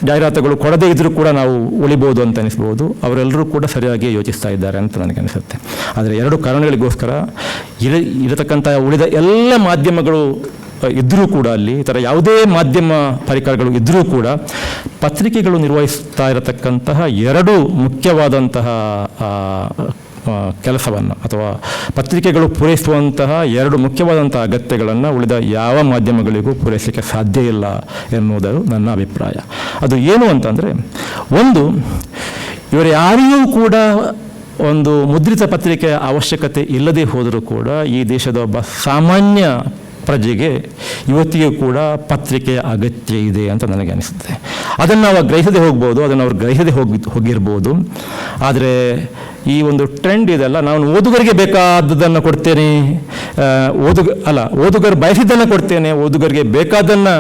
ಜಾಹೀರಾತುಗಳು ಕೊಡದೇ ಇದ್ದರೂ ಕೂಡ ನಾವು ಉಳಿಬೋದು ಅಂತ ಅನಿಸ್ಬೋದು. ಅವರೆಲ್ಲರೂ ಕೂಡ ಸರಿಯಾಗಿ ಯೋಚಿಸ್ತಾ ಇದ್ದಾರೆ ಅಂತ ನನಗೆ ಅನಿಸುತ್ತೆ. ಆದರೆ 2 ಕಾರಣಗಳಿಗೋಸ್ಕರ ಇರತಕ್ಕಂಥ ಉಳಿದ ಎಲ್ಲ ಮಾಧ್ಯಮಗಳು ಇದ್ದರೂ ಕೂಡ, ಅಲ್ಲಿ ಈ ಥರ ಯಾವುದೇ ಮಾಧ್ಯಮ ಪರಿಕರಗಳು ಇದ್ದರೂ ಕೂಡ ಪತ್ರಿಕೆಗಳು ನಿರ್ವಹಿಸ್ತಾ ಇರತಕ್ಕಂತಹ 2 ಮುಖ್ಯವಾದಂತಹ ಕೆಲಸವನ್ನು ಅಥವಾ ಪತ್ರಿಕೆಗಳು ಪೂರೈಸುವಂತಹ 2 ಮುಖ್ಯವಾದಂತಹ ಅಗತ್ಯಗಳನ್ನು ಉಳಿದ ಯಾವ ಮಾಧ್ಯಮಗಳಿಗೂ ಪೂರೈಸಲಿಕ್ಕೆ ಸಾಧ್ಯ ಇಲ್ಲ ಎನ್ನುವುದು ನನ್ನ ಅಭಿಪ್ರಾಯ. ಅದು ಏನು ಅಂತಂದರೆ, ಒಂದು, ಇವರು ಯಾರಿಗೂ ಕೂಡ ಒಂದು ಮುದ್ರಿತ ಪತ್ರಿಕೆಯ ಅವಶ್ಯಕತೆ ಇಲ್ಲದೆ ಹೋದರೂ ಕೂಡ ಈ ದೇಶದ ಒಬ್ಬ ಸಾಮಾನ್ಯ ಪ್ರಜೆಗೆ ಇವತ್ತಿಗೂ ಕೂಡ ಪತ್ರಿಕೆಯ ಅಗತ್ಯ ಇದೆ ಅಂತ ನನಗೆ ಅನಿಸುತ್ತೆ. ಅದನ್ನು ನಾವು ಗ್ರಹಿಸದೆ ಹೋಗ್ಬೋದು, ಅದನ್ನು ಅವ್ರು ಗ್ರಹಿಸದೆ ಹೋಗಿರ್ಬೋದು. ಆದರೆ ಈ ಒಂದು ಟ್ರೆಂಡ್ ಇದೆಲ್ಲ, ನಾನು ಓದುಗರಿಗೆ ಬೇಕಾದದ್ದನ್ನು ಕೊಡ್ತೇನೆ, ಓದುಗರು ಬಯಸಿದ್ದನ್ನು ಕೊಡ್ತೇನೆ, ಓದುಗರಿಗೆ ಬೇಕಾದನ್ನು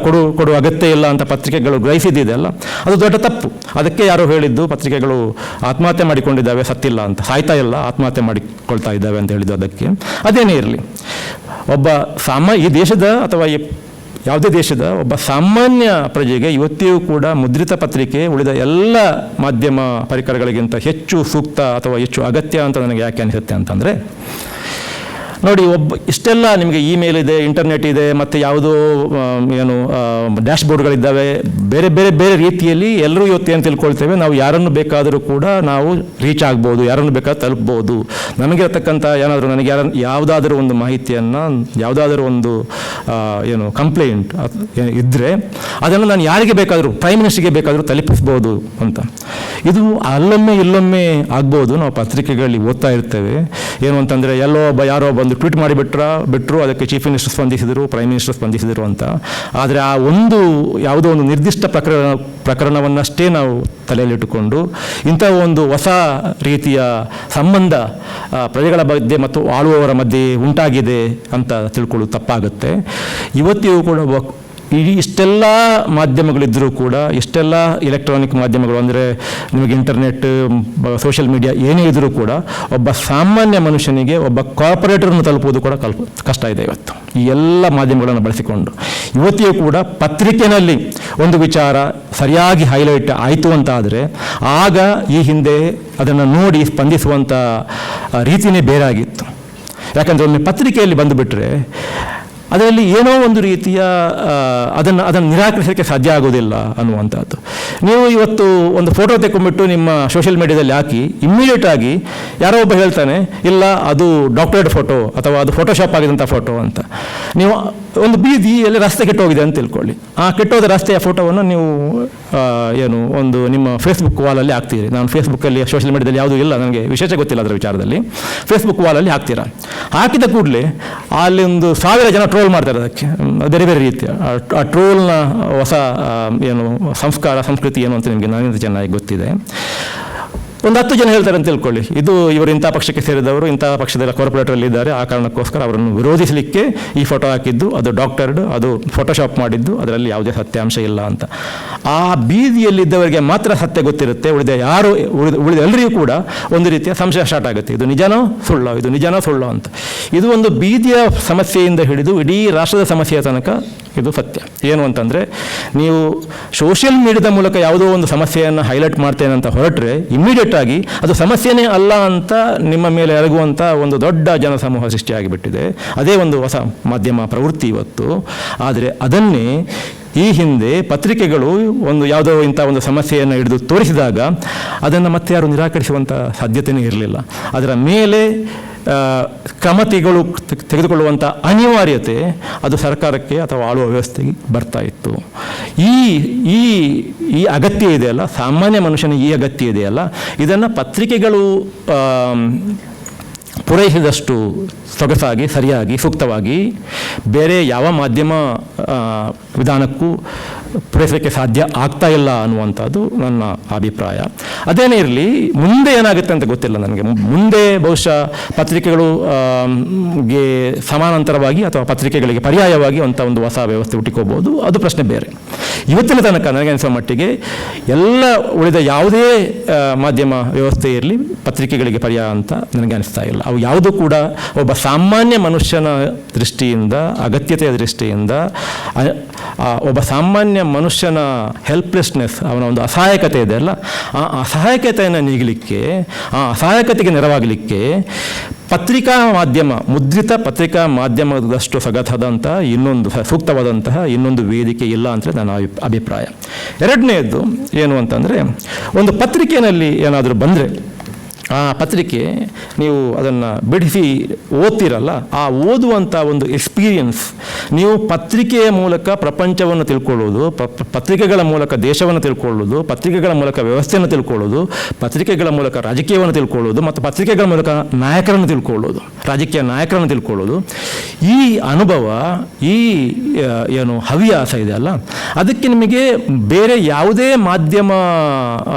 ಕೊಡುವ ಅಗತ್ಯ ಇಲ್ಲ ಅಂತ ಪತ್ರಿಕೆಗಳು ಗ್ರಹಿಸಿದೆಯಲ್ಲ, ಅದು ದೊಡ್ಡ ತಪ್ಪು. ಅದಕ್ಕೆ ಯಾರೋ ಹೇಳಿದ್ದು ಪತ್ರಿಕೆಗಳು ಆತ್ಮಹತ್ಯೆ ಮಾಡಿಕೊಂಡಿದ್ದಾವೆ, ಸತ್ತಿಲ್ಲ ಅಂತ, ಸಾಯ್ತಾ ಇಲ್ಲ, ಆತ್ಮಹತ್ಯೆ ಮಾಡಿಕೊಳ್ತಾ ಇದ್ದಾವೆ ಅಂತ ಹೇಳಿದ್ದು. ಅದಕ್ಕೆ ಅದೇನೇ ಇರಲಿ, ಈ ದೇಶದ ಅಥವಾ ಯಾವುದೇ ದೇಶದ ಒಬ್ಬ ಸಾಮಾನ್ಯ ಪ್ರಜೆಗೆ ಇವತ್ತಿಗೂ ಕೂಡ ಮುದ್ರಿತ ಪತ್ರಿಕೆ ಉಳಿದ ಎಲ್ಲ ಮಾಧ್ಯಮ ಪರಿಕರಗಳಿಗಿಂತ ಹೆಚ್ಚು ಸೂಕ್ತ ಅಥವಾ ಹೆಚ್ಚು ಅಗತ್ಯ ಅಂತ ನನಗೆ ಯಾಕೆ ಅನಿಸುತ್ತೆ ಅಂತಂದರೆ, ನೋಡಿ, ಇಷ್ಟೆಲ್ಲ ನಿಮಗೆ ಇಮೇಲ್ ಇದೆ, ಇಂಟರ್ನೆಟ್ ಇದೆ, ಮತ್ತು ಯಾವುದೋ ಡ್ಯಾಶ್ಬೋರ್ಡ್ಗಳಿದ್ದಾವೆ, ಬೇರೆ ಬೇರೆ ಬೇರೆ ರೀತಿಯಲ್ಲಿ ಎಲ್ಲರೂ ಇವತ್ತು ಏನು ತಿಳ್ಕೊಳ್ತೇವೆ, ನಾವು ಯಾರನ್ನು ಬೇಕಾದರೂ ಕೂಡ ನಾವು ರೀಚ್ ಆಗ್ಬೋದು, ಯಾರನ್ನು ಬೇಕಾದ್ರೂ ತಲುಪ್ಬೋದು. ನಮಗಿರತಕ್ಕಂಥ ನನಗೆ ಯಾವುದಾದ್ರೂ ಒಂದು ಮಾಹಿತಿಯನ್ನು, ಯಾವುದಾದ್ರೂ ಒಂದು ಕಂಪ್ಲೇಂಟ್ ಇದ್ದರೆ ಅದನ್ನು ನಾನು ಯಾರಿಗೆ ಬೇಕಾದರೂ, ಪ್ರೈಮ್ ಮಿನಿಸ್ಟರ್ಗೆ ಬೇಕಾದರೂ ತಲುಪಿಸ್ಬೋದು ಅಂತ. ಇದು ಅಲ್ಲೊಮ್ಮೆ ಇಲ್ಲೊಮ್ಮೆ ಆಗ್ಬೋದು. ನಾವು ಪತ್ರಿಕೆಗಳಲ್ಲಿ ಓದ್ತಾ ಇರ್ತೇವೆ, ಏನು ಅಂತಂದರೆ ಯಾರೋ ಬಂದು ಟ್ವೀಟ್ ಮಾಡಿಬಿಟ್ರು, ಅದಕ್ಕೆ ಚೀಫ್ ಮಿನಿಸ್ಟರ್ ಸ್ಪಂದಿಸಿದರು, ಪ್ರೈಮ್ ಮಿನಿಸ್ಟರ್ ಸ್ಪಂದಿಸಿದರು ಅಂತ. ಆದರೆ ಆ ಯಾವುದೋ ಒಂದು ನಿರ್ದಿಷ್ಟ ಪ್ರಕರಣವನ್ನಷ್ಟೇ ನಾವು ತಲೆಯಲ್ಲಿಟ್ಟುಕೊಂಡು ಇಂಥ ಒಂದು ಹೊಸ ರೀತಿಯ ಸಂಬಂಧ ಪ್ರಜೆಗಳ ಮಧ್ಯೆ ಮತ್ತು ಆಳುವವರ ಮಧ್ಯೆ ಉಂಟಾಗಿದೆ ಅಂತ ತಿಳ್ಕೊಳ್ಳೋದು ತಪ್ಪಾಗುತ್ತೆ. ಇವತ್ತಿಗೂ ಕೂಡ ಇಷ್ಟೆಲ್ಲ ಮಾಧ್ಯಮಗಳಿದ್ದರೂ ಕೂಡ, ಇಷ್ಟೆಲ್ಲ ಎಲೆಕ್ಟ್ರಾನಿಕ್ ಮಾಧ್ಯಮಗಳು ಅಂದರೆ ನಿಮಗೆ ಇಂಟರ್ನೆಟ್, ಸೋಷಿಯಲ್ ಮೀಡಿಯಾ ಏನೇ ಇದ್ದರೂ ಕೂಡ ಒಬ್ಬ ಸಾಮಾನ್ಯ ಮನುಷ್ಯನಿಗೆ, ಒಬ್ಬ ಕಾರ್ಪೊರೇಟರನ್ನು ತಲುಪುವುದು ಕೂಡ ಕಷ್ಟ ಇದೆ ಇವತ್ತು, ಈ ಎಲ್ಲ ಮಾಧ್ಯಮಗಳನ್ನು ಬಳಸಿಕೊಂಡು. ಇವತ್ತಿಗೂ ಕೂಡ ಪತ್ರಿಕೆಯಲ್ಲಿ ಒಂದು ವಿಚಾರ ಸರಿಯಾಗಿ ಹೈಲೈಟ್ ಆಯಿತು ಅಂತ ಆದರೆ ಆಗ ಈ ಹಿಂದೆ ಅದನ್ನು ನೋಡಿ ಸ್ಪಂದಿಸುವಂಥ ರೀತಿಯೇ ಬೇರೆ ಆಗಿತ್ತು. ಯಾಕಂದರೆ ಒಮ್ಮೆ ಪತ್ರಿಕೆಯಲ್ಲಿ ಬಂದುಬಿಟ್ರೆ ಅದರಲ್ಲಿ ಏನೋ ಒಂದು ರೀತಿಯ ಅದನ್ನು ನಿರಾಕರಿಸಲಿಕ್ಕೆ ಸಾಧ್ಯ ಆಗೋದಿಲ್ಲ ಅನ್ನುವಂಥದ್ದು. ನೀವು ಇವತ್ತು ಒಂದು ಫೋಟೋ ತೆಕ್ಕೊಂಡ್ಬಿಟ್ಟು ನಿಮ್ಮ ಸೋಷಿಯಲ್ ಮೀಡಿಯಾದಲ್ಲಿ ಹಾಕಿ, ಇಮ್ಮಿಡಿಯೇಟ್ ಆಗಿ ಯಾರೋ ಒಬ್ಬ ಹೇಳ್ತಾನೆ, ಇಲ್ಲ ಅದು ಡಾಕ್ಟರೇಟ್ ಫೋಟೋ ಅಥವಾ ಅದು ಫೋಟೋಶಾಪ್ ಆಗಿದಂಥ ಫೋಟೋ ಅಂತ. ನೀವು ಒಂದು ಬೀದಿಯಲ್ಲಿ ರಸ್ತೆ ಕೆಟ್ಟೋಗಿದೆ ಅಂತ ತಿಳ್ಕೊಳ್ಳಿ, ಆ ಕೆಟ್ಟೋದ ರಸ್ತೆಯ ಫೋಟೋವನ್ನು ನೀವು ಒಂದು ನಿಮ್ಮ ಫೇಸ್ಬುಕ್ ವಾಲಲ್ಲಿ ಹಾಕ್ತೀರಿ. ನಾನು ಫೇಸ್ಬುಕ್ಕಲ್ಲಿ, ಸೋಷಿಯಲ್ ಮೀಡಿಯಾದಲ್ಲಿ ಯಾವುದೂ ಇಲ್ಲ, ನನಗೆ ವಿಶೇಷ ಗೊತ್ತಿಲ್ಲ ಅದರ ವಿಚಾರದಲ್ಲಿ. ಫೇಸ್ಬುಕ್ ವಾಲಲ್ಲಿ ಹಾಕ್ತೀರಾ, ಹಾಕಿದ ಕೂಡಲೇ ಅಲ್ಲಿ ಒಂದು 1000 ಜನ ಟ್ರೋಲ್ ಮಾಡ್ತಾರೆ. ಅದಕ್ಕೆ ಬೇರೆ ಬೇರೆ ರೀತಿಯ ಆ ಟ್ರೋಲ್ನ ಹೊಸ ಸಂಸ್ಕೃತಿ ಏನು ಅಂತ ನಿಮಗೆ ನನಗಿಂತ ಚೆನ್ನಾಗಿ ಗೊತ್ತಿದೆ. ಒಂದು 10 ಜನ ಹೇಳ್ತಾರೆ ಅಂತ ತಿಳ್ಕೊಳ್ಳಿ, ಇವರು ಇಂಥ ಪಕ್ಷಕ್ಕೆ ಸೇರಿದವರು, ಇಂಥ ಪಕ್ಷದ ಕಾರ್ಪೊರೇಟರಲ್ಲಿ ಇದ್ದಾರೆ, ಆ ಕಾರಣಕ್ಕೋಸ್ಕರ ಅವರನ್ನು ವಿರೋಧಿಸಲಿಕ್ಕೆ ಈ ಫೋಟೋ ಹಾಕಿದ್ದು, ಅದು ಡಾಕ್ಟರ್ಡ್, ಅದು ಫೋಟೋಶಾಪ್ ಮಾಡಿದ್ದು, ಅದರಲ್ಲಿ ಯಾವುದೇ ಸತ್ಯಾಂಶ ಇಲ್ಲ ಅಂತ. ಆ ಬೀದಿಯಲ್ಲಿದ್ದವರಿಗೆ ಮಾತ್ರ ಸತ್ಯ ಗೊತ್ತಿರುತ್ತೆ, ಉಳಿದ ಎಲ್ಲರಿಗೂ ಕೂಡ ಒಂದು ರೀತಿಯ ಸಂಶಯ ಸ್ಟಾರ್ಟ್ ಆಗುತ್ತೆ, ಇದು ನಿಜನೋ ಸುಳ್ಳೋ ಅಂತ. ಇದು ಒಂದು ಬೀದಿಯ ಸಮಸ್ಯೆಯಿಂದ ಹಿಡಿದು ಇಡೀ ರಾಷ್ಟ್ರದ ಸಮಸ್ಯೆಯ ತನಕ ಇದು ಸತ್ಯ. ಏನು ಅಂತಂದರೆ, ನೀವು ಸೋಷಿಯಲ್ ಮೀಡಿಯಾದ ಮೂಲಕ ಯಾವುದೋ ಒಂದು ಸಮಸ್ಯೆಯನ್ನು ಹೈಲೈಟ್ ಮಾಡ್ತೇನೆ ಅಂತ ಹೊರಟ್ರೆ ಇಮ್ಮಿಡಿಯೇಟ್ ಆಗಿ ಅದು ಸಮಸ್ಯೆನೇ ಅಲ್ಲ ಅಂತ ನಿಮ್ಮ ಮೇಲೆ ಎರಗುವಂಥ ಒಂದು ದೊಡ್ಡ ಜನಸಮೂಹ ಸೃಷ್ಟಿಯಾಗಿಬಿಟ್ಟಿದೆ. ಅದೇ ಒಂದು ಹೊಸ ಮಾಧ್ಯಮ ಪ್ರವೃತ್ತಿ ಇವತ್ತು. ಆದರೆ ಅದನ್ನೇ ಈ ಹಿಂದೆ ಪತ್ರಿಕೆಗಳು ಒಂದು ಯಾವುದೋ ಇಂಥ ಒಂದು ಸಮಸ್ಯೆಯನ್ನು ಹಿಡಿದು ತೋರಿಸಿದಾಗ ಅದನ್ನು ಮತ್ತೆ ಯಾರು ನಿರಾಕರಿಸುವಂಥ ಸಾಧ್ಯತೆಯೇ ಇರಲಿಲ್ಲ. ಅದರ ಮೇಲೆ ತೆಗೆದುಕೊಳ್ಳುವಂಥ ಅನಿವಾರ್ಯತೆ ಅದು ಸರ್ಕಾರಕ್ಕೆ ಅಥವಾ ಆಳುವ ವ್ಯವಸ್ಥೆಗೆ ಬರ್ತಾ ಇತ್ತು. ಈ ಅಗತ್ಯ ಇದೆಯಲ್ಲ, ಸಾಮಾನ್ಯ ಮನುಷ್ಯನಿಗೆ ಈ ಅಗತ್ಯ ಇದೆಯಲ್ಲ, ಇದನ್ನು ಪತ್ರಿಕೆಗಳು ಪೂರೈಸಿದಷ್ಟು ಸೊಗಸಾಗಿ, ಸರಿಯಾಗಿ, ಸೂಕ್ತವಾಗಿ ಬೇರೆ ಯಾವ ಮಾಧ್ಯಮ ವಿಧಾನಕ್ಕೂ ಪೂರೈಸಲಿಕ್ಕೆ ಸಾಧ್ಯ ಆಗ್ತಾ ಇಲ್ಲ ಅನ್ನುವಂಥದ್ದು ನನ್ನ ಅಭಿಪ್ರಾಯ. ಅದೇನೇ ಇರಲಿ, ಮುಂದೆ ಏನಾಗುತ್ತೆ ಅಂತ ಗೊತ್ತಿಲ್ಲ ನನಗೆ. ಮುಂದೆ ಬಹುಶಃ ಪತ್ರಿಕೆಗಳು ಗೆ ಸಮಾನಾಂತರವಾಗಿ ಅಥವಾ ಪತ್ರಿಕೆಗಳಿಗೆ ಪರ್ಯಾಯವಾಗಿ ಅಂತ ಒಂದು ಹೊಸ ವ್ಯವಸ್ಥೆ ಹುಟ್ಟಿಕೋಬಹುದು, ಅದು ಪ್ರಶ್ನೆ ಬೇರೆ. ಇವತ್ತಿನ ತನಕ ನನಗೆ ಅನಿಸುವ ಮಟ್ಟಿಗೆ ಎಲ್ಲ ಉಳಿದ ಯಾವುದೇ ಮಾಧ್ಯಮ ವ್ಯವಸ್ಥೆ ಇರಲಿ ಪತ್ರಿಕೆಗಳಿಗೆ ಪರ್ಯಾಯ ಅಂತ ನನಗೆ ಅನಿಸ್ತಾ ಇಲ್ಲ. ಅವು ಯಾವುದೂ ಕೂಡ ಒಬ್ಬ ಸಾಮಾನ್ಯ ಮನುಷ್ಯನ ದೃಷ್ಟಿಯಿಂದ, ಅಗತ್ಯತೆಯ ದೃಷ್ಟಿಯಿಂದ, ಒಬ್ಬ ಸಾಮಾನ್ಯ ಮನುಷ್ಯನ ಹೆಲ್ಪ್ಲೆಸ್ನೆಸ್, ಅವನ ಒಂದು ಅಸಹಾಯಕತೆ ಇದೆಯಲ್ಲ, ಆ ಅಸಹಾಯಕತೆಯನ್ನು ನೀಗಲಿಕ್ಕೆ, ಆ ಅಸಹಾಯಕತೆಗೆ ನೆರವಾಗಲಿಕ್ಕೆ ಪತ್ರಿಕಾ ಮಾಧ್ಯಮ, ಮುದ್ರಿತ ಪತ್ರಿಕಾ ಮಾಧ್ಯಮದಷ್ಟು ಸಗತಾದಂಥ ಸೂಕ್ತವಾದಂತಹ ಇನ್ನೊಂದು ವೇದಿಕೆ ಇಲ್ಲ ಅಂತ ನನ್ನ ಅಭಿಪ್ರಾಯ. ಎರಡನೆಯದ್ದು ಏನು ಅಂತಂದರೆ, ಒಂದು ಪತ್ರಿಕೆಯಲ್ಲಿ ಏನಾದರೂ ಬಂದರೆ ಆ ಪತ್ರಿಕೆ ನೀವು ಅದನ್ನು ಬಿಡಿಸಿ ಓದ್ತಿರಲ್ಲ, ಆ ಓದುವಂಥ ಒಂದು ಎಕ್ಸ್ಪೀರಿಯನ್ಸ್, ನೀವು ಪತ್ರಿಕೆಯ ಮೂಲಕ ಪ್ರಪಂಚವನ್ನು ತಿಳ್ಕೊಳ್ಳೋದು, ಪತ್ರಿಕೆಗಳ ಮೂಲಕ ದೇಶವನ್ನು ತಿಳ್ಕೊಳ್ಳೋದು, ಪತ್ರಿಕೆಗಳ ಮೂಲಕ ವ್ಯವಸ್ಥೆಯನ್ನು ತಿಳ್ಕೊಳ್ಳೋದು, ಪತ್ರಿಕೆಗಳ ಮೂಲಕ ರಾಜಕೀಯವನ್ನು ತಿಳ್ಕೊಳ್ಳೋದು ಮತ್ತು ಪತ್ರಿಕೆಗಳ ಮೂಲಕ ನಾಯಕರನ್ನು ತಿಳ್ಕೊಳ್ಳೋದು, ರಾಜಕೀಯ ನಾಯಕರನ್ನು ತಿಳ್ಕೊಳ್ಳೋದು, ಈ ಅನುಭವ, ಈ ಏನು ಹವ್ಯಾಸ ಇದೆಯಲ್ಲ, ಅದಕ್ಕೆ ನಿಮಗೆ ಬೇರೆ ಯಾವುದೇ ಮಾಧ್ಯಮ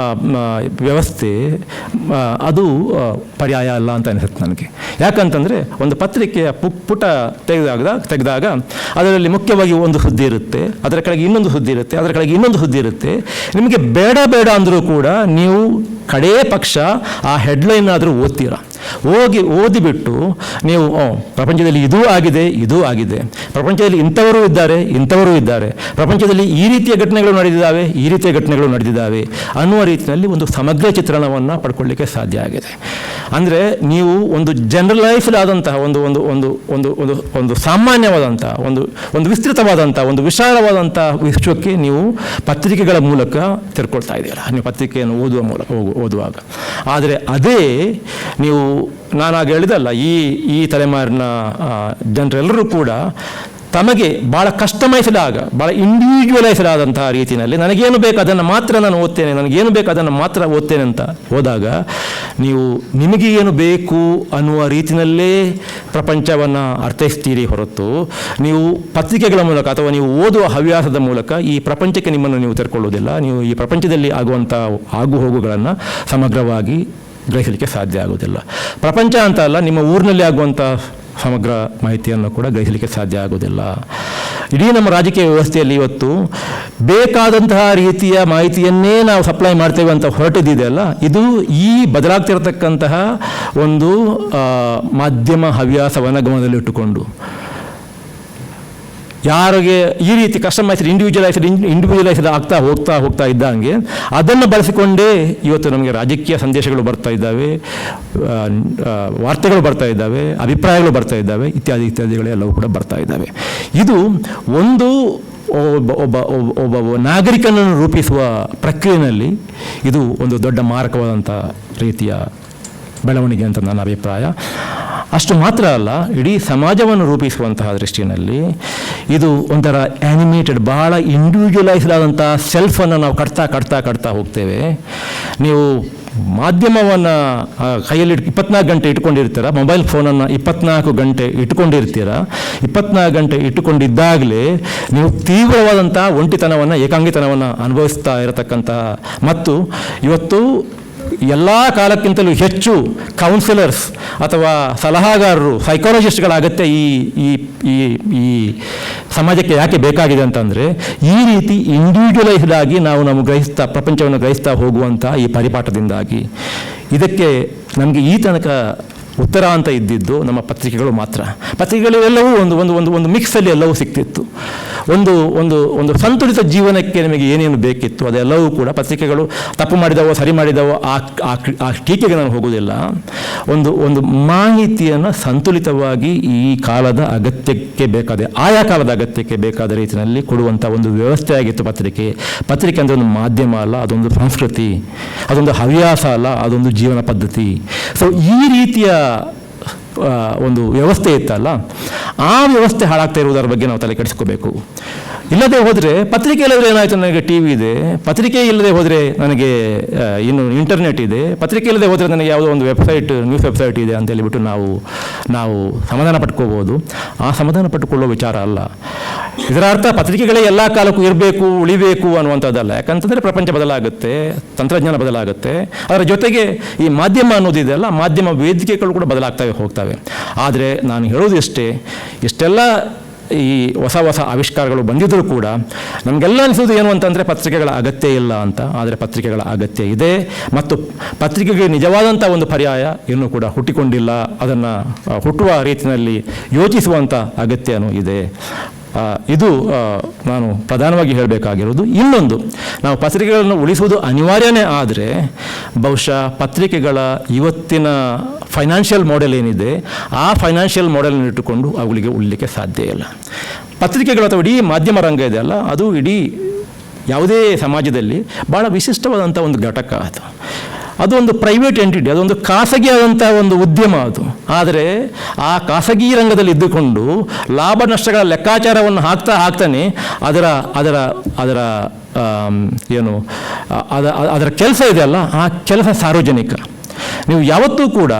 ವ್ಯವಸ್ಥೆ ಅದು ಪರ್ಯಾಯ ಅಲ್ಲ ಅಂತ ಅನಿಸುತ್ತೆ ನನಗೆ. ಯಾಕಂತಂದರೆ ಒಂದು ಪತ್ರಿಕೆಯ ಪುಟ ತೆಗೆದಾಗ ಅದರಲ್ಲಿ ಮುಖ್ಯವಾಗಿ ಒಂದು ಸುದ್ದಿ ಇರುತ್ತೆ, ಅದರ ಕೆಳಗೆ ಇನ್ನೊಂದು ಸುದ್ದಿ ಇರುತ್ತೆ, ಅದರ ಕೆಳಗೆ ಇನ್ನೊಂದು ಸುದ್ದಿ ಇರುತ್ತೆ. ನಿಮಗೆ ಬೇಡ ಅಂದರೂ ಕೂಡ ನೀವು ಕಡೇ ಪಕ್ಷ ಆ ಹೆಡ್ಲೈನ್ ಆದರೂ ಓದಿಬಿಟ್ಟು ನೀವು ಪ್ರಪಂಚದಲ್ಲಿ ಇದೂ ಆಗಿದೆ, ಪ್ರಪಂಚದಲ್ಲಿ ಇಂಥವರೂ ಇದ್ದಾರೆ, ಪ್ರಪಂಚದಲ್ಲಿ ಈ ರೀತಿಯ ಘಟನೆಗಳು ನಡೆದಿದ್ದಾವೆ ಅನ್ನುವ ರೀತಿಯಲ್ಲಿ ಒಂದು ಸಮಗ್ರ ಚಿತ್ರಣವನ್ನು ಪಡ್ಕೊಳ್ಳಿಕ್ಕೆ ಸಾಧ್ಯ ಆಗಿದೆ. ಅಂದರೆ ನೀವು ಒಂದು ಜನರಲೈಸ್ಡ್ ಆದಂತಹ ಒಂದು ಸಾಮಾನ್ಯವಾದಂತಹ ಒಂದು ವಿಸ್ತೃತವಾದಂಥ ಒಂದು ವಿಶಾಲವಾದಂಥ ವಿಶ್ವಕ್ಕೆ ನೀವು ಪತ್ರಿಕೆಗಳ ಮೂಲಕ ತಿಳ್ಕೊಳ್ತಾ ಇದ್ದೀರಾ, ನೀವು ಪತ್ರಿಕೆಯನ್ನು ಓದುವಾಗ. ಆದರೆ ಅದೇ ನೀವು ನಾನಾಗ ಹೇಳಿದಲ್ಲ, ಈ ತಲೆಮಾರಿನ ಜನರೆಲ್ಲರೂ ಕೂಡ ತಮಗೆ ಭಾಳ ಕಸ್ಟಮೈಸ್ಡ್ ಭಾಳ ಇಂಡಿವಿಜುವಲೈಸ್ಡ್ ಆದಂತಹ ರೀತಿಯಲ್ಲಿ ನನಗೇನು ಬೇಕು ಅದನ್ನು ಮಾತ್ರ ನಾನು ಓದ್ತೇನೆ, ನನಗೇನು ಬೇಕು ಅದನ್ನು ಮಾತ್ರ ಓದ್ತೇನೆ ಅಂತ ಹೋದಾಗ ನೀವು ನಿಮಗೆ ಏನು ಬೇಕು ಅನ್ನುವ ರೀತಿಯಲ್ಲೇ ಪ್ರಪಂಚವನ್ನು ಅರ್ಥೈಸ್ತೀರಿ ಹೊರತು ನೀವು ಪತ್ರಿಕೆಗಳ ಮೂಲಕ ಅಥವಾ ನೀವು ಓದುವ ಹವ್ಯಾಸದ ಮೂಲಕ ಈ ಪ್ರಪಂಚಕ್ಕೆ ನಿಮ್ಮನ್ನು ನೀವು ತೆರ್ಕೊಳ್ಳೋದಿಲ್ಲ. ನೀವು ಈ ಪ್ರಪಂಚದಲ್ಲಿ ಆಗುವಂಥ ಆಗುಹೋಗುಗಳನ್ನು ಸಮಗ್ರವಾಗಿ ಗ್ರಹಿಸಲಿಕ್ಕೆ ಸಾಧ್ಯ ಆಗೋದಿಲ್ಲ. ಪ್ರಪಂಚ ಅಂತ ಅಲ್ಲ, ನಿಮ್ಮ ಊರಿನಲ್ಲಿ ಆಗುವಂಥ ಸಮಗ್ರ ಮಾಹಿತಿಯನ್ನು ಕೂಡ ಗ್ರಹಿಸಲಿಕ್ಕೆ ಸಾಧ್ಯ ಆಗೋದಿಲ್ಲ. ಇಡೀ ನಮ್ಮ ರಾಜಕೀಯ ವ್ಯವಸ್ಥೆಯಲ್ಲಿ ಇವತ್ತು ಬೇಕಾದಂತಹ ರೀತಿಯ ಮಾಹಿತಿಯನ್ನೇ ನಾವು ಸಪ್ಲೈ ಮಾಡ್ತೇವೆ ಅಂತ ಹೊರಟಿದೆಯಲ್ಲ, ಇದು ಈ ಬದಲಾಗ್ತಿರತಕ್ಕಂತಹ ಒಂದು ಮಾಧ್ಯಮ ಹವ್ಯಾಸವನ್ನು ಗಮನದಲ್ಲಿಟ್ಟುಕೊಂಡು ಯಾರಿಗೆ ಈ ರೀತಿ ಕಸ್ಟಮೈಸ್ಡ್ ಇಂಡಿವಿಜುವಲೈಸ್ಡ್ ಹೋಗ್ತಾ ಇದ್ದಂಗೆ ಅದನ್ನು ಬಳಸಿಕೊಂಡೇ ಇವತ್ತು ನಮಗೆ ರಾಜಕೀಯ ಸಂದೇಶಗಳು ಬರ್ತಾ ಇದ್ದಾವೆ, ವಾರ್ತೆಗಳು ಬರ್ತಾ ಇದ್ದಾವೆ, ಅಭಿಪ್ರಾಯಗಳು ಬರ್ತಾ ಇದ್ದಾವೆ, ಇತ್ಯಾದಿಗಳೆಲ್ಲವೂ ಕೂಡ ಬರ್ತಾ ಇದ್ದಾವೆ. ಇದು ಒಬ್ಬ ನಾಗರಿಕನನ್ನು ರೂಪಿಸುವ ಪ್ರಕ್ರಿಯೆಯಲ್ಲಿ ಇದು ಒಂದು ದೊಡ್ಡ ಮಾರಕವಾದಂಥ ರೀತಿಯ ಬೆಳವಣಿಗೆ ಅಂತ ನನ್ನ ಅಭಿಪ್ರಾಯ. ಅಷ್ಟು ಮಾತ್ರ ಅಲ್ಲ, ಇಡೀ ಸಮಾಜವನ್ನು ರೂಪಿಸುವಂತಹ ದೃಷ್ಟಿಯಲ್ಲಿ ಇದು ಒಂಥರ ಆ್ಯನಿಮೇಟೆಡ್, ಭಾಳ ಇಂಡಿವಿಜುವಲೈಸ್ಡ್ ಆದಂಥ ಸೆಲ್ಫನ್ನು ನಾವು ಕಟ್ತಾ ಹೋಗ್ತೇವೆ. ನೀವು ಮಾಧ್ಯಮವನ್ನು ಕೈಯಲ್ಲಿ 24 ಗಂಟೆ ಇಟ್ಕೊಂಡಿರ್ತೀರ, ಮೊಬೈಲ್ ಫೋನನ್ನು 24 ಗಂಟೆ ಇಟ್ಕೊಂಡಿರ್ತೀರ. 24 ಗಂಟೆ ಇಟ್ಟುಕೊಂಡಿದ್ದಾಗಲೇ ನೀವು ತೀವ್ರವಾದಂಥ ಒಂಟಿತನವನ್ನು, ಏಕಾಂಗಿತನವನ್ನು ಅನುಭವಿಸ್ತಾ ಇರತಕ್ಕಂತಹ, ಮತ್ತು ಇವತ್ತು ಎಲ್ಲ ಕಾಲಕ್ಕಿಂತಲೂ ಹೆಚ್ಚು ಕೌನ್ಸಿಲರ್ಸ್ ಅಥವಾ ಸಲಹಾಗಾರರು, ಸೈಕಾಲಜಿಸ್ಟ್ಗಳ ಅಗತ್ಯ ಈ ಸಮಾಜಕ್ಕೆ ಯಾಕೆ ಬೇಕಾಗಿದೆ ಅಂತಂದರೆ, ಈ ರೀತಿ ಇಂಡಿವಿಜುವಲೈಸ್ಡ್ ಆಗಿ ನಾವು ಪ್ರಪಂಚವನ್ನು ಗ್ರಹಿಸ್ತಾ ಹೋಗುವಂಥ ಈ ಪರಿಪಾಠದಿಂದಾಗಿ. ಇದಕ್ಕೆ ನಮಗೆ ಈ ತನಕ ಉತ್ತರ ಅಂತ ಇದ್ದಿದ್ದು ನಮ್ಮ ಪತ್ರಿಕೆಗಳು ಮಾತ್ರ. ಪತ್ರಿಕೆಗಳು ಎಲ್ಲವೂ ಒಂದು ಮಿಕ್ಸಲ್ಲಿ ಎಲ್ಲವೂ ಸಿಗ್ತಿತ್ತು. ಒಂದು ಒಂದು ಒಂದು ಸಂತುಲಿತ ಜೀವನಕ್ಕೆ ನಿಮಗೆ ಏನೇನು ಬೇಕಿತ್ತು ಅದೆಲ್ಲವೂ ಕೂಡ ಪತ್ರಿಕೆಗಳು ತಪ್ಪು ಮಾಡಿದವೋ ಸರಿ ಮಾಡಿದವೋ ಆ ಟೀಕೆಗೆ ನಾನು ಹೋಗುವುದಿಲ್ಲ. ಒಂದು ಒಂದು ಮಾಹಿತಿಯನ್ನು ಸಂತುಲಿತವಾಗಿ ಈ ಕಾಲದ ಅಗತ್ಯಕ್ಕೆ ಬೇಕಾದ ಆಯಾ ಕಾಲದ ಅಗತ್ಯಕ್ಕೆ ಬೇಕಾದ ರೀತಿಯಲ್ಲಿ ಕೊಡುವಂಥ ಒಂದು ವ್ಯವಸ್ಥೆ ಆಗಿತ್ತು ಪತ್ರಿಕೆ. ಪತ್ರಿಕೆ ಅಂದರೆ ಒಂದು ಮಾಧ್ಯಮ ಅಲ್ಲ, ಅದೊಂದು ಸಂಸ್ಕೃತಿ, ಅದೊಂದು ಹವ್ಯಾಸ ಅಲ್ಲ, ಅದೊಂದು ಜೀವನ ಪದ್ಧತಿ. ಸೊ ಈ ರೀತಿಯ ಒಂದು ವ್ಯವಸ್ಥೆ ಇತ್ತಲ್ಲ, ಆ ವ್ಯವಸ್ಥೆ ಹಾಳಾಗ್ತಾ ಇರುವುದರ ಬಗ್ಗೆ ನಾವು ತಲೆ ಕೆಡಿಸ್ಕೋಬೇಕು. ಇಲ್ಲದೆ ಹೋದರೆ ಪತ್ರಿಕೆ ಇಲ್ಲದ್ರೆ ಏನಾಯಿತು, ನನಗೆ ಟಿ ವಿ ಇದೆ, ಪತ್ರಿಕೆ ಇಲ್ಲದೆ ಹೋದರೆ ನನಗೆ ಇನ್ನು ಇಂಟರ್ನೆಟ್ ಇದೆ, ಪತ್ರಿಕೆ ಇಲ್ಲದೆ ಹೋದರೆ ನನಗೆ ಯಾವುದೋ ಒಂದು ವೆಬ್ಸೈಟ್, ನ್ಯೂಸ್ ವೆಬ್ಸೈಟ್ ಇದೆ ಅಂತ ಹೇಳಿಬಿಟ್ಟು ನಾವು ಸಮಾಧಾನ ಪಟ್ಕೋಬೋದು. ಆ ಸಮಾಧಾನ ಪಟ್ಟುಕೊಳ್ಳೋ ವಿಚಾರ ಅಲ್ಲ. ಇದರ ಅರ್ಥ ಪತ್ರಿಕೆಗಳೇ ಎಲ್ಲ ಕಾಲಕ್ಕೂ ಇರಬೇಕು, ಉಳಿಬೇಕು ಅನ್ನುವಂಥದ್ದಲ್ಲ. ಯಾಕಂತಂದರೆ ಪ್ರಪಂಚ ಬದಲಾಗುತ್ತೆ, ತಂತ್ರಜ್ಞಾನ ಬದಲಾಗುತ್ತೆ, ಅದರ ಜೊತೆಗೆ ಈ ಮಾಧ್ಯಮ ಅನ್ನೋದಿದೆಯಲ್ಲ, ಮಾಧ್ಯಮ ವೇದಿಕೆಗಳು ಕೂಡ ಬದಲಾಗ್ತವೆ ಹೋಗ್ತವೆ. ಆದರೆ ನಾನು ಹೇಳೋದು ಇಷ್ಟೆಲ್ಲ ಈ ಹೊಸ ಆವಿಷ್ಕಾರಗಳು ಬಂದಿದ್ದರೂ ಕೂಡ ನಮಗೆಲ್ಲ ಅನಿಸೋದು ಏನು ಅಂತಂದರೆ ಪತ್ರಿಕೆಗಳ ಅಗತ್ಯ ಇಲ್ಲ ಅಂತ. ಆದರೆ ಪತ್ರಿಕೆಗಳ ಅಗತ್ಯ ಇದೆ, ಮತ್ತು ಪತ್ರಿಕೆಗೆ ನಿಜವಾದಂಥ ಒಂದು ಪರ್ಯಾಯ ಇನ್ನೂ ಕೂಡ ಹುಟ್ಟಿಕೊಂಡಿಲ್ಲ. ಅದನ್ನು ಹುಟ್ಟುವ ರೀತಿಯಲ್ಲಿ ಯೋಚಿಸುವಂಥ ಅಗತ್ಯನೂ ಇದೆ. ಇದು ನಾನು ಪ್ರಧಾನವಾಗಿ ಹೇಳಬೇಕಾಗಿರೋದು. ಇನ್ನೊಂದು, ನಾವು ಪತ್ರಿಕೆಗಳನ್ನು ಉಳಿಸುವುದು ಅನಿವಾರ್ಯನೇ ಆದರೆ ಬಹುಶಃ ಪತ್ರಿಕೆಗಳ ಇವತ್ತಿನ ಫೈನಾನ್ಷಿಯಲ್ ಮಾಡೆಲ್ ಏನಿದೆ ಆ ಫೈನಾನ್ಷಿಯಲ್ ಮಾಡೆಲ್ನ ಇಟ್ಟುಕೊಂಡು ಅವುಗಳಿಗೆ ಉಳಿಲಿಕ್ಕೆ ಸಾಧ್ಯ ಇಲ್ಲ. ಪತ್ರಿಕೆಗಳು ಅಥವಾ ಇಡೀ ಮಾಧ್ಯಮ ರಂಗ ಇದೆಯಲ್ಲ, ಅದು ಇಡೀ ಯಾವುದೇ ಸಮಾಜದಲ್ಲಿ ಭಾಳ ವಿಶಿಷ್ಟವಾದಂಥ ಒಂದು ಘಟಕ. ಅದು ಒಂದು ಪ್ರೈವೇಟ್ ಎಂಟಿಟಿ, ಅದೊಂದು ಖಾಸಗಿಯಾದಂಥ ಒಂದು ಉದ್ಯಮ ಅದು. ಆದರೆ ಆ ಖಾಸಗಿ ರಂಗದಲ್ಲಿ ಇದ್ದುಕೊಂಡು ಲಾಭ ನಷ್ಟಗಳ ಲೆಕ್ಕಾಚಾರವನ್ನು ಹಾಕ್ತಾನೆ ಅದರ ಕೆಲಸ ಇದೆಯಲ್ಲ, ಆ ಕೆಲಸ ಸಾರ್ವಜನಿಕ. ನೀವು ಯಾವತ್ತೂ ಕೂಡ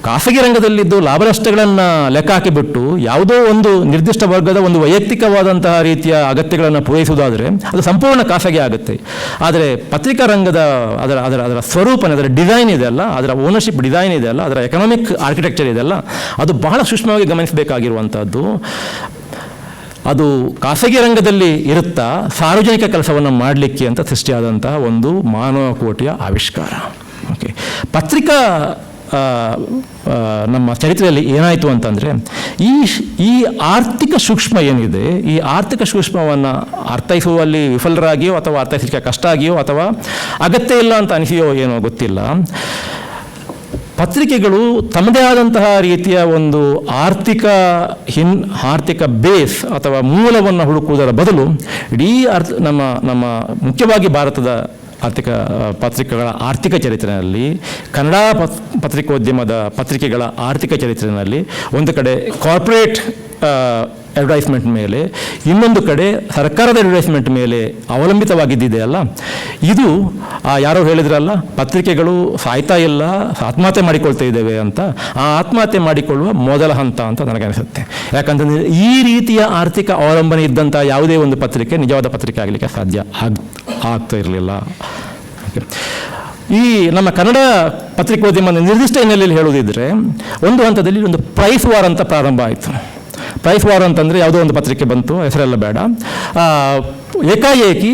ಖಾಸಗಿ ರಂಗದಲ್ಲಿದ್ದು ಲಾಭ ನಷ್ಟಗಳನ್ನು ಲೆಕ್ಕ ಹಾಕಿಬಿಟ್ಟು ಯಾವುದೋ ಒಂದು ನಿರ್ದಿಷ್ಟ ವರ್ಗದ ಒಂದು ವೈಯಕ್ತಿಕವಾದಂತಹ ರೀತಿಯ ಅಗತ್ಯಗಳನ್ನು ಪೂರೈಸುವುದಾದರೆ ಅದು ಸಂಪೂರ್ಣ ಖಾಸಗಿ ಆಗುತ್ತೆ. ಆದರೆ ಪತ್ರಿಕಾ ರಂಗದ ಅದರ ಸ್ವರೂಪನೇ, ಅದರ ಡಿಸೈನ್ ಇದೆಯಲ್ಲ, ಅದರ ಓನರ್ಶಿಪ್ ಡಿಸೈನ್ ಇದೆಯಲ್ಲ, ಅದರ ಎಕನಾಮಿಕ್ ಆರ್ಕಿಟೆಕ್ಚರ್ ಇದೆಯಲ್ಲ, ಅದು ಬಹಳ ಸೂಕ್ಷ್ಮವಾಗಿ ಗಮನಿಸಬೇಕಾಗಿರುವಂಥದ್ದು. ಅದು ಖಾಸಗಿ ರಂಗದಲ್ಲಿ ಇರುತ್ತಾ ಸಾರ್ವಜನಿಕ ಕೆಲಸವನ್ನು ಮಾಡಲಿಕ್ಕೆ ಅಂತ ಸೃಷ್ಟಿಯಾದಂತಹ ಒಂದು ಮಾನವ ಕೋಟಿಯ ಆವಿಷ್ಕಾರ. ಓಕೆ, ಪತ್ರಿಕಾ ನಮ್ಮ ಚರಿತ್ರೆಯಲ್ಲಿ ಏನಾಯಿತು ಅಂತಂದರೆ ಈ ಆರ್ಥಿಕ ಸೂಕ್ಷ್ಮ ಏನಿದೆ, ಈ ಆರ್ಥಿಕ ಸೂಕ್ಷ್ಮವನ್ನು ಅರ್ಥೈಸುವಲ್ಲಿ ವಿಫಲರಾಗಿಯೋ ಅಥವಾ ಅರ್ಥೈಸಲಿಕ್ಕೆ ಕಷ್ಟ ಆಗಿಯೋ ಅಥವಾ ಅಗತ್ಯ ಇಲ್ಲ ಅಂತ ಅನಿಸಿಯೋ ಏನೋ ಗೊತ್ತಿಲ್ಲ, ಪತ್ರಿಕೆಗಳು ತಮ್ಮದೇ ಆದಂತಹ ರೀತಿಯ ಒಂದು ಆರ್ಥಿಕ ಬೇಸ್ ಅಥವಾ ಮೂಲವನ್ನು ಹುಡುಕುವುದರ ಬದಲು ಇಡೀ ನಮ್ಮ ಮುಖ್ಯವಾಗಿ ಭಾರತದ ಪತ್ರಿಕೆಗಳ ಆರ್ಥಿಕ ಚರಿತ್ರೆಯಲ್ಲಿ, ಕನ್ನಡ ಪತ್ರಿಕೋದ್ಯಮದ ಪತ್ರಿಕೆಗಳ ಆರ್ಥಿಕ ಚರಿತ್ರೆಯಲ್ಲಿ ಒಂದು ಕಡೆ ಕಾರ್ಪೊರೇಟ್ ಅಡ್ವರ್ಟೈಸ್ಮೆಂಟ್ ಮೇಲೆ, ಇನ್ನೊಂದು ಕಡೆ ಸರ್ಕಾರದ ಅಡ್ವರ್ಟೈಸ್ಮೆಂಟ್ ಮೇಲೆ ಅವಲಂಬಿತವಾಗಿದ್ದಿದೆಯಲ್ಲ, ಇದು ಯಾರೋ ಹೇಳಿದ್ರಲ್ಲ, ಪತ್ರಿಕೆಗಳು ಸಾಯ್ತಾ ಇಲ್ಲ, ಆತ್ಮಹತ್ಯೆ ಮಾಡಿಕೊಳ್ತಾ ಇದ್ದೇವೆ ಅಂತ. ಆ ಆತ್ಮಹತ್ಯೆ ಮಾಡಿಕೊಳ್ಳುವ ಮೊದಲ ಹಂತ ಅಂತ ನನಗನ್ನಿಸುತ್ತೆ. ಯಾಕಂತಂದರೆ ಈ ರೀತಿಯ ಆರ್ಥಿಕ ಅವಲಂಬನೆ ಇದ್ದಂಥ ಯಾವುದೇ ಒಂದು ಪತ್ರಿಕೆ ನಿಜವಾದ ಪತ್ರಿಕೆ ಆಗಲಿಕ್ಕೆ ಸಾಧ್ಯ ಆಗ್ತಾ ಇರಲಿಲ್ಲ. ಈ ನಮ್ಮ ಕನ್ನಡ ಪತ್ರಿಕೋದ್ಯಮ ನಿರ್ದಿಷ್ಟ ಹಿನ್ನೆಲೆಯಲ್ಲಿ ಹೇಳುವುದಿದ್ರೆ, ಒಂದು ಹಂತದಲ್ಲಿ ಒಂದು ಪ್ರೈಸ್ ವಾರ್ ಅಂತ ಪ್ರಾರಂಭ ಆಯಿತು. ಪ್ರೈಸ್ ವಾರ್ ಅಂತಂದರೆ ಯಾವುದೋ ಒಂದು ಪತ್ರಿಕೆ ಬಂತು, ಹೆಸರೆಲ್ಲ ಬೇಡ, ಏಕಾಏಕಿ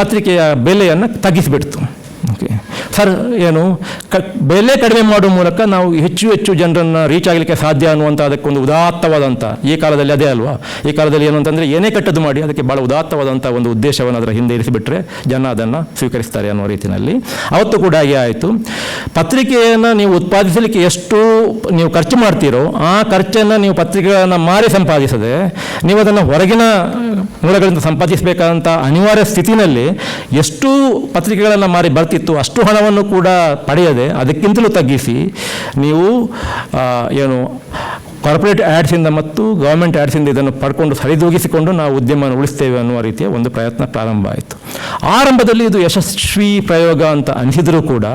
ಪತ್ರಿಕೆಯ ಬೆಲೆಯನ್ನು ತಗ್ಗಿಸಿಬಿಡ್ತು. ಓಕೆ ಸರ್, ಏನು ಬೆಲೆ ಕಡಿಮೆ ಮಾಡುವ ಮೂಲಕ ನಾವು ಹೆಚ್ಚು ಜನರನ್ನು ರೀಚ್ ಆಗಲಿಕ್ಕೆ ಸಾಧ್ಯ ಅನ್ನುವಂಥ ಅದಕ್ಕೊಂದು ಉದಾತ್ತವಾದಂಥ, ಈ ಕಾಲದಲ್ಲಿ ಅದೇ ಅಲ್ವಾ, ಈ ಕಾಲದಲ್ಲಿ ಏನು ಅಂತಂದರೆ ಏನೇ ಕಟ್ಟದು ಮಾಡಿ ಅದಕ್ಕೆ ಭಾಳ ಉದಾತ್ತವಾದಂಥ ಒಂದು ಉದ್ದೇಶವನ್ನು ಅದರ ಹಿಂದೆ ಇರಿಸಿಬಿಟ್ರೆ ಜನ ಅದನ್ನು ಸ್ವೀಕರಿಸ್ತಾರೆ ಅನ್ನೋ ರೀತಿಯಲ್ಲಿ ಅವತ್ತು ಕೂಡ ಹಾಗೆ ಆಯಿತು. ಪತ್ರಿಕೆಯನ್ನು ನೀವು ಉತ್ಪಾದಿಸಲಿಕ್ಕೆ ಎಷ್ಟು ನೀವು ಖರ್ಚು ಮಾಡ್ತೀರೋ ಆ ಖರ್ಚನ್ನು ನೀವು ಪತ್ರಿಕೆಗಳನ್ನು ಮಾರಿ ಸಂಪಾದಿಸದೆ ನೀವು ಅದನ್ನು ಹೊರಗಿನ ಮೂಲಗಳಿಂದ ಸಂಪಾದಿಸಬೇಕಾದಂಥ ಅನಿವಾರ್ಯ ಸ್ಥಿತಿನಲ್ಲಿ ಎಷ್ಟು ಪತ್ರಿಕೆಗಳನ್ನು ಮಾರಿ ಬರ್ತಿತ್ತು ಅಷ್ಟು ಹಣವನ್ನು ಕೂಡ ಪಡೆಯದೆ ಅದಕ್ಕಿಂತಲೂ ತಗ್ಗಿಸಿ ನೀವು ಕಾರ್ಪೊರೇಟ್ ಆ್ಯಡ್ಸಿಂದ ಮತ್ತು ಗೌರ್ಮೆಂಟ್ ಆ್ಯಡ್ಸಿಂದ ಇದನ್ನು ಪಡ್ಕೊಂಡು ಸರಿದೂಗಿಸಿಕೊಂಡು ನಾವು ಉದ್ಯಮವನ್ನು ಉಳಿಸ್ತೇವೆ ಅನ್ನುವ ರೀತಿಯ ಒಂದು ಪ್ರಯತ್ನ ಪ್ರಾರಂಭ ಆಯಿತು. ಆರಂಭದಲ್ಲಿ ಇದು ಯಶಸ್ವಿ ಪ್ರಯೋಗ ಅಂತ ಅನಿಸಿದರೂ ಕೂಡ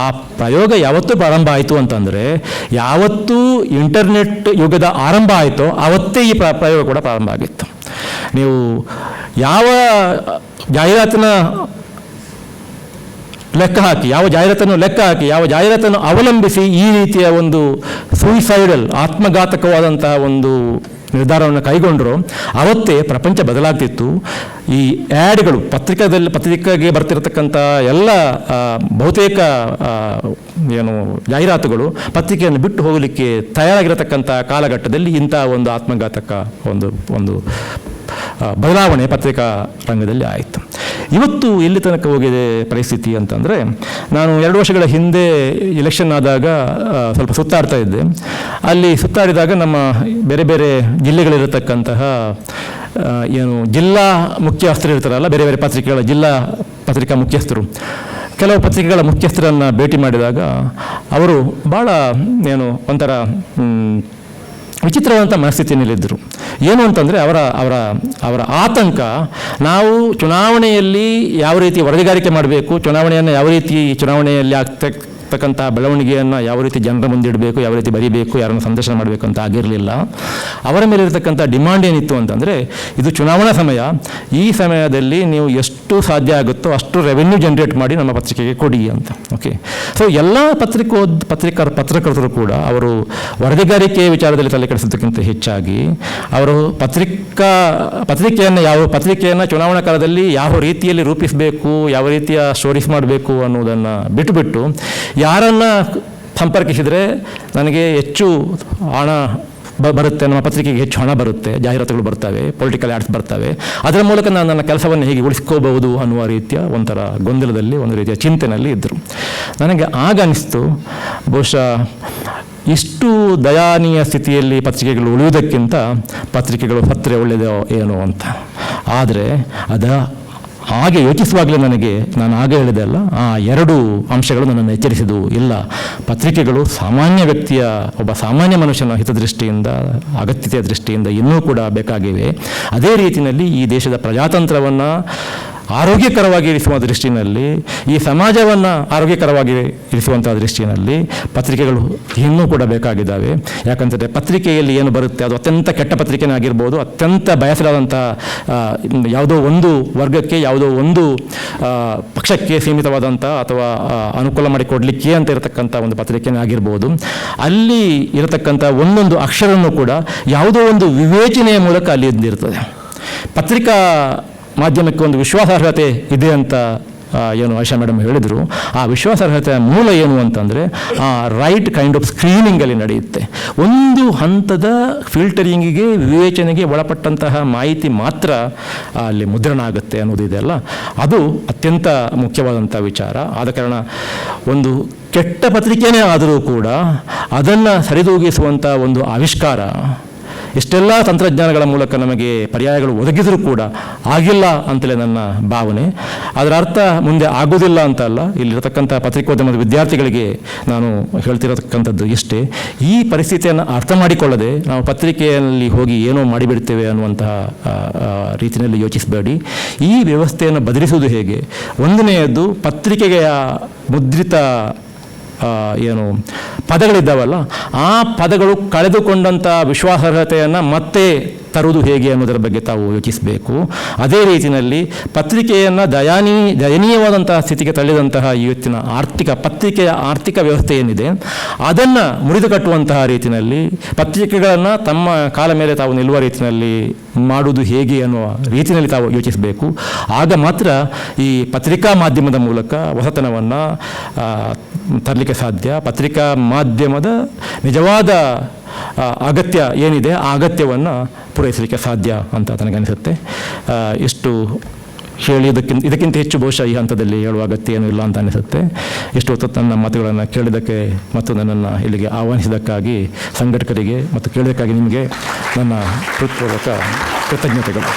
ಆ ಪ್ರಯೋಗ ಯಾವತ್ತೂ ಪ್ರಾರಂಭ ಆಯಿತು ಅಂತಂದರೆ, ಯಾವತ್ತೂ ಇಂಟರ್ನೆಟ್ ಯುಗದ ಆರಂಭ ಆಯಿತೋ ಆವತ್ತೇ ಈ ಪ್ರಯೋಗ ಕೂಡ ಪ್ರಾರಂಭ ಆಗಿತ್ತು. ನೀವು ಯಾವ ಜಾಹೀರಾತಿನ ಲೆಕ್ಕ ಹಾಕಿ, ಯಾವ ಜಾಹೀರಾತನ್ನು ಅವಲಂಬಿಸಿ ಈ ರೀತಿಯ ಒಂದು ಸೂಯಿಸೈಡಲ್, ಆತ್ಮಘಾತಕವಾದಂತಹ ಒಂದು ನಿರ್ಧಾರವನ್ನು ಕೈಗೊಂಡರು ಅವತ್ತೇ ಪ್ರಪಂಚ ಬದಲಾಗ್ತಿತ್ತು. ಈ ಆ್ಯಡ್ಗಳು ಪತ್ರಿಕೆಗೆ ಬರ್ತಿರತಕ್ಕಂಥ ಎಲ್ಲ ಬಹುತೇಕ ಏನು ಜಾಹೀರಾತುಗಳು ಪತ್ರಿಕೆಯನ್ನು ಬಿಟ್ಟು ಹೋಗಲಿಕ್ಕೆ ತಯಾರಾಗಿರತಕ್ಕಂಥ ಕಾಲಘಟ್ಟದಲ್ಲಿ ಇಂಥ ಒಂದು ಆತ್ಮಘಾತಕ ಒಂದು ಬದಲಾವಣೆ ಪತ್ರಿಕಾ ರಂಗದಲ್ಲಿ ಆಯಿತು. ಇವತ್ತು ಎಲ್ಲಿ ತನಕ ಹೋಗಿದೆ ಪರಿಸ್ಥಿತಿ ಅಂತಂದರೆ, ನಾನು 2 ವರ್ಷಗಳ ಹಿಂದೆ ಎಲೆಕ್ಷನ್ ಆದಾಗ ಸ್ವಲ್ಪ ಸುತ್ತಾಡ್ತಾ ಇದ್ದೆ. ಅಲ್ಲಿ ಸುತ್ತಾಡಿದಾಗ ನಮ್ಮ ಬೇರೆ ಬೇರೆ ಜಿಲ್ಲೆಗಳಿರತಕ್ಕಂತಹ ಏನು ಜಿಲ್ಲಾ ಮುಖ್ಯಸ್ಥರು ಇರ್ತಾರಲ್ಲ, ಬೇರೆ ಬೇರೆ ಪತ್ರಿಕೆಗಳ ಜಿಲ್ಲಾ ಪತ್ರಿಕಾ ಮುಖ್ಯಸ್ಥರು, ಕೆಲವು ಪತ್ರಿಕೆಗಳ ಮುಖ್ಯಸ್ಥರನ್ನು ಭೇಟಿ ಮಾಡಿದಾಗ ಅವರು ಭಾಳ ಏನು ಒಂಥರ ವಿಚಿತ್ರವಾದಂಥ ಮನಸ್ಥಿತಿಯಲ್ಲಿದ್ದರು. ಏನು ಅಂತಂದರೆ ಅವರ ಆತಂಕ, ನಾವು ಚುನಾವಣೆಯಲ್ಲಿ ಯಾವ ರೀತಿ ವರದಿಗಾರಿಕೆ ಮಾಡಬೇಕು, ಚುನಾವಣೆಯನ್ನು ಯಾವ ರೀತಿ ಚುನಾವಣೆಯಲ್ಲಿ ಆಗ್ತಕ್ಕಂಥ ಬೆಳವಣಿಗೆಯನ್ನು ಯಾವ ರೀತಿ ಜನರ ಮುಂದೆ ಇಡಬೇಕು, ಯಾವ ರೀತಿ ಬರೀಬೇಕು, ಯಾರನ್ನು ಸಂದರ್ಶನ ಮಾಡಬೇಕು ಅಂತ ಆಗಿರಲಿಲ್ಲ. ಅವರ ಮೇಲೆ ಇರತಕ್ಕಂಥ ಡಿಮಾಂಡ್ ಏನಿತ್ತು ಅಂತಂದರೆ, ಇದು ಚುನಾವಣಾ ಸಮಯ, ಈ ಸಮಯದಲ್ಲಿ ನೀವು ಎಷ್ಟು ಸಾಧ್ಯ ಆಗುತ್ತೋ ಅಷ್ಟು ರೆವೆನ್ಯೂ ಜನರೇಟ್ ಮಾಡಿ ನಮ್ಮ ಪತ್ರಿಕೆಗೆ ಕೊಡಿ ಅಂತ. ಓಕೆ, ಸೊ ಎಲ್ಲ ಪತ್ರಕರ್ತರು ಕೂಡ ಅವರು ವರದಿಗಾರಿಕೆ ವಿಚಾರದಲ್ಲಿ ತಲೆ ಕೆಡಿಸೋದಕ್ಕಿಂತ ಹೆಚ್ಚಾಗಿ ಅವರು ಪತ್ರಿಕೆಯನ್ನು ಚುನಾವಣಾ ಕಾಲದಲ್ಲಿ ಯಾವ ರೀತಿಯಲ್ಲಿ ರೂಪಿಸಬೇಕು, ಯಾವ ರೀತಿಯ ಸ್ಟೋರೀಸ್ ಮಾಡಬೇಕು ಅನ್ನೋದನ್ನು ಬಿಟ್ಟು ಯಾರನ್ನು ಸಂಪರ್ಕಿಸಿದರೆ ನನಗೆ ಹೆಚ್ಚು ಹಣ ಬರುತ್ತೆ, ನಮ್ಮ ಪತ್ರಿಕೆಗೆ ಹೆಚ್ಚು ಹಣ ಬರುತ್ತೆ, ಜಾಹೀರಾತುಗಳು ಬರ್ತವೆ, ಪೊಲಿಟಿಕಲ್ ಆ್ಯಡ್ಸ್ ಬರ್ತವೆ, ಅದರ ಮೂಲಕ ನಾನು ನನ್ನ ಕೆಲಸವನ್ನು ಹೇಗೆ ಉಳಿಸ್ಕೋಬಹುದು ಅನ್ನುವ ರೀತಿಯ ಒಂಥರ ಗೊಂದಲದಲ್ಲಿ, ಒಂದು ರೀತಿಯ ಚಿಂತೆಯಲ್ಲಿ ಇದ್ದರು. ನನಗೆ ಆಗ ಅನಿಸ್ತು, ಬಹುಶಃ ಇಷ್ಟು ದಯಾನೀಯ ಸ್ಥಿತಿಯಲ್ಲಿ ಪತ್ರಿಕೆಗಳು ಉಳಿಯುವುದಕ್ಕಿಂತ ಪತ್ರಿಕೆಗಳು ಸತ್ತರೆ ಒಳ್ಳೆಯದೋ ಏನೋ ಅಂತ. ಆದರೆ ಹಾಗೆ ಯೋಚಿಸುವಾಗಲೇ ನಾನು ಆಗ ಹೇಳಿದೆ ಅಲ್ಲ, ಆ 2 ಅಂಶಗಳು ನನ್ನನ್ನು ಎಚ್ಚರಿಸಿದವು. ಇಲ್ಲ, ಪತ್ರಿಕೆಗಳು ಸಾಮಾನ್ಯ ವ್ಯಕ್ತಿಯ, ಒಬ್ಬ ಸಾಮಾನ್ಯ ಮನುಷ್ಯನ ಹಿತದೃಷ್ಟಿಯಿಂದ, ಅಗತ್ಯತೆಯ ದೃಷ್ಟಿಯಿಂದ ಇನ್ನೂ ಕೂಡ ಬೇಕಾಗಿವೆ. ಅದೇ ರೀತಿಯಲ್ಲಿ ಈ ದೇಶದ ಪ್ರಜಾತಂತ್ರವನ್ನು ಆರೋಗ್ಯಕರವಾಗಿ ಇರಿಸುವ ದೃಷ್ಟಿಯಲ್ಲಿ, ಈ ಸಮಾಜವನ್ನು ಆರೋಗ್ಯಕರವಾಗಿ ಇರಿಸುವಂಥ ದೃಷ್ಟಿಯಲ್ಲಿ ಪತ್ರಿಕೆಗಳು ಇನ್ನೂ ಕೂಡ ಬೇಕಾಗಿದ್ದಾವೆ. ಯಾಕಂದರೆ ಪತ್ರಿಕೆಯಲ್ಲಿ ಏನು ಬರುತ್ತೆ ಅದು ಅತ್ಯಂತ ಕೆಟ್ಟ ಪತ್ರಿಕೆನೇ ಆಗಿರ್ಬೋದು, ಅತ್ಯಂತ ಬಯಸಲಾದಂಥ ಯಾವುದೋ ಒಂದು ವರ್ಗಕ್ಕೆ, ಯಾವುದೋ ಒಂದು ಪಕ್ಷಕ್ಕೆ ಸೀಮಿತವಾದಂಥ ಅಥವಾ ಅನುಕೂಲ ಮಾಡಿಕೊಡ್ಲಿಕ್ಕೆ ಅಂತ ಇರತಕ್ಕಂಥ ಒಂದು ಪತ್ರಿಕೆನೇ ಆಗಿರ್ಬೋದು. ಅಲ್ಲಿ ಇರತಕ್ಕಂಥ ಒಂದೊಂದು ಅಕ್ಷರನೂ ಕೂಡ ಯಾವುದೋ ಒಂದು ವಿವೇಚನೆಯ ಮೂಲಕ ಅಲ್ಲಿ ಇದ್ದಿರ್ತದೆ. ಪತ್ರಿಕಾ ಮಾಧ್ಯಮಕ್ಕೆ ಒಂದು ವಿಶ್ವಾಸಾರ್ಹತೆ ಇದೆ ಅಂತ ಏನು ಆಯಿಷಾ ಮೇಡಮ್ ಹೇಳಿದರು. ಆ ವಿಶ್ವಾಸಾರ್ಹತೆಯ ಮೂಲ ಏನು ಅಂತಂದರೆ ಆ ರೈಟ್ ಕೈಂಡ್ ಆಫ್ ಸ್ಕ್ರೀನಿಂಗಲ್ಲಿ ನಡೆಯುತ್ತೆ. ಒಂದು ಹಂತದ ಫಿಲ್ಟರಿಂಗಿಗೆ, ವಿವೇಚನೆಗೆ ಒಳಪಟ್ಟಂತಹ ಮಾಹಿತಿ ಮಾತ್ರ ಅಲ್ಲಿ ಮುದ್ರಣ ಆಗುತ್ತೆ ಅನ್ನೋದಿದೆಯಲ್ಲ, ಅದು ಅತ್ಯಂತ ಮುಖ್ಯವಾದಂಥ ವಿಚಾರ. ಆದ ಕಾರಣ ಒಂದು ಕೆಟ್ಟ ಪತ್ರಿಕೆಯೇ ಆದರೂ ಕೂಡ ಅದನ್ನು ಸರಿದೂಗಿಸುವಂಥ ಒಂದು ಆವಿಷ್ಕಾರ ಇಷ್ಟೆಲ್ಲ ತಂತ್ರಜ್ಞಾನಗಳ ಮೂಲಕ ನಮಗೆ ಪರ್ಯಾಯಗಳು ಒದಗಿದರೂ ಕೂಡ ಆಗಿಲ್ಲ ಅಂತಲೇ ನನ್ನ ಭಾವನೆ. ಅದರ ಅರ್ಥ ಮುಂದೆ ಆಗೋದಿಲ್ಲ ಅಂತಲ್ಲ. ಇಲ್ಲಿರತಕ್ಕಂಥ ಪತ್ರಿಕೋದ್ಯಮದ ವಿದ್ಯಾರ್ಥಿಗಳಿಗೆ ನಾನು ಹೇಳ್ತಿರತಕ್ಕಂಥದ್ದು ಇಷ್ಟೇ, ಈ ಪರಿಸ್ಥಿತಿಯನ್ನು ಅರ್ಥ ಮಾಡಿಕೊಳ್ಳದೆ ನಾವು ಪತ್ರಿಕೆಯಲ್ಲಿ ಹೋಗಿ ಏನೋ ಮಾಡಿಬಿಡ್ತೇವೆ ಅನ್ನುವಂತಹ ರೀತಿಯಲ್ಲಿ ಯೋಚಿಸಬೇಡಿ. ಈ ವ್ಯವಸ್ಥೆಯನ್ನು ಬದಲಿಸುವುದು ಹೇಗೆ? ಒಂದನೆಯದ್ದು, ಪತ್ರಿಕೆಯ ಮುದ್ರಿತ ಏನು ಪದಗಳಿದ್ದಾವಲ್ಲ, ಆ ಪದಗಳು ಕಳೆದುಕೊಂಡಂಥ ವಿಶ್ವಾಸಾರ್ಹತೆಯನ್ನು ಮತ್ತೆ ತರುವುದು ಹೇಗೆ ಅನ್ನೋದರ ಬಗ್ಗೆ ತಾವು ಯೋಚಿಸಬೇಕು. ಅದೇ ರೀತಿಯಲ್ಲಿ ಪತ್ರಿಕೆಯನ್ನು ದಯನೀಯವಾದಂತಹ ಸ್ಥಿತಿಗೆ ತಳ್ಳಿದಂತಹ ಇವತ್ತಿನ ಪತ್ರಿಕೆಯ ಆರ್ಥಿಕ ವ್ಯವಸ್ಥೆ ಏನಿದೆ ಅದನ್ನು ಮುರಿದು ಕಟ್ಟುವಂತಹ ರೀತಿಯಲ್ಲಿ ಪತ್ರಿಕೆಗಳನ್ನು ತಮ್ಮ ಕಾಲ ಮೇಲೆ ತಾವು ನಿಲ್ಲುವ ರೀತಿಯಲ್ಲಿ ಮಾಡುವುದು ಹೇಗೆ ಅನ್ನುವ ರೀತಿಯಲ್ಲಿ ತಾವು ಯೋಚಿಸಬೇಕು. ಆಗ ಮಾತ್ರ ಈ ಪತ್ರಿಕಾ ಮಾಧ್ಯಮದ ಮೂಲಕ ಹೊಸತನವನ್ನು ತರಲಿಕ್ಕೆ ಸಾಧ್ಯ. ಪತ್ರಿಕಾ ಮಾಧ್ಯಮದ ನಿಜವಾದ ಅಗತ್ಯ ಏನಿದೆ ಆ ಅಗತ್ಯವನ್ನು ಪೂರೈಸಲಿಕ್ಕೆ ಸಾಧ್ಯ ಅಂತ ನನಗನ್ನಿಸುತ್ತೆ. ಇಷ್ಟು ಹೇಳಿ ಇದಕ್ಕಿಂತ ಹೆಚ್ಚು ಬಹುಶಃ ಈ ಹಂತದಲ್ಲಿ ಹೇಳುವ ಅಗತ್ಯ ಏನೂ ಇಲ್ಲ ಅಂತ ಅನಿಸುತ್ತೆ. ಇಷ್ಟು ಹೊತ್ತು ನನ್ನ ಮಾತುಗಳನ್ನು ಕೇಳಿದ್ದಕ್ಕೆ ಮತ್ತು ನನ್ನನ್ನು ಇಲ್ಲಿಗೆ ಆಹ್ವಾನಿಸಿದ್ದಕ್ಕಾಗಿ ಸಂಘಟಕರಿಗೆ ಮತ್ತು ಕೇಳಿದ್ದಕ್ಕಾಗಿ ನಿಮಗೆ ನನ್ನ ಹೃತ್ಪೂರ್ವಕ ಕೃತಜ್ಞತೆಗಳು.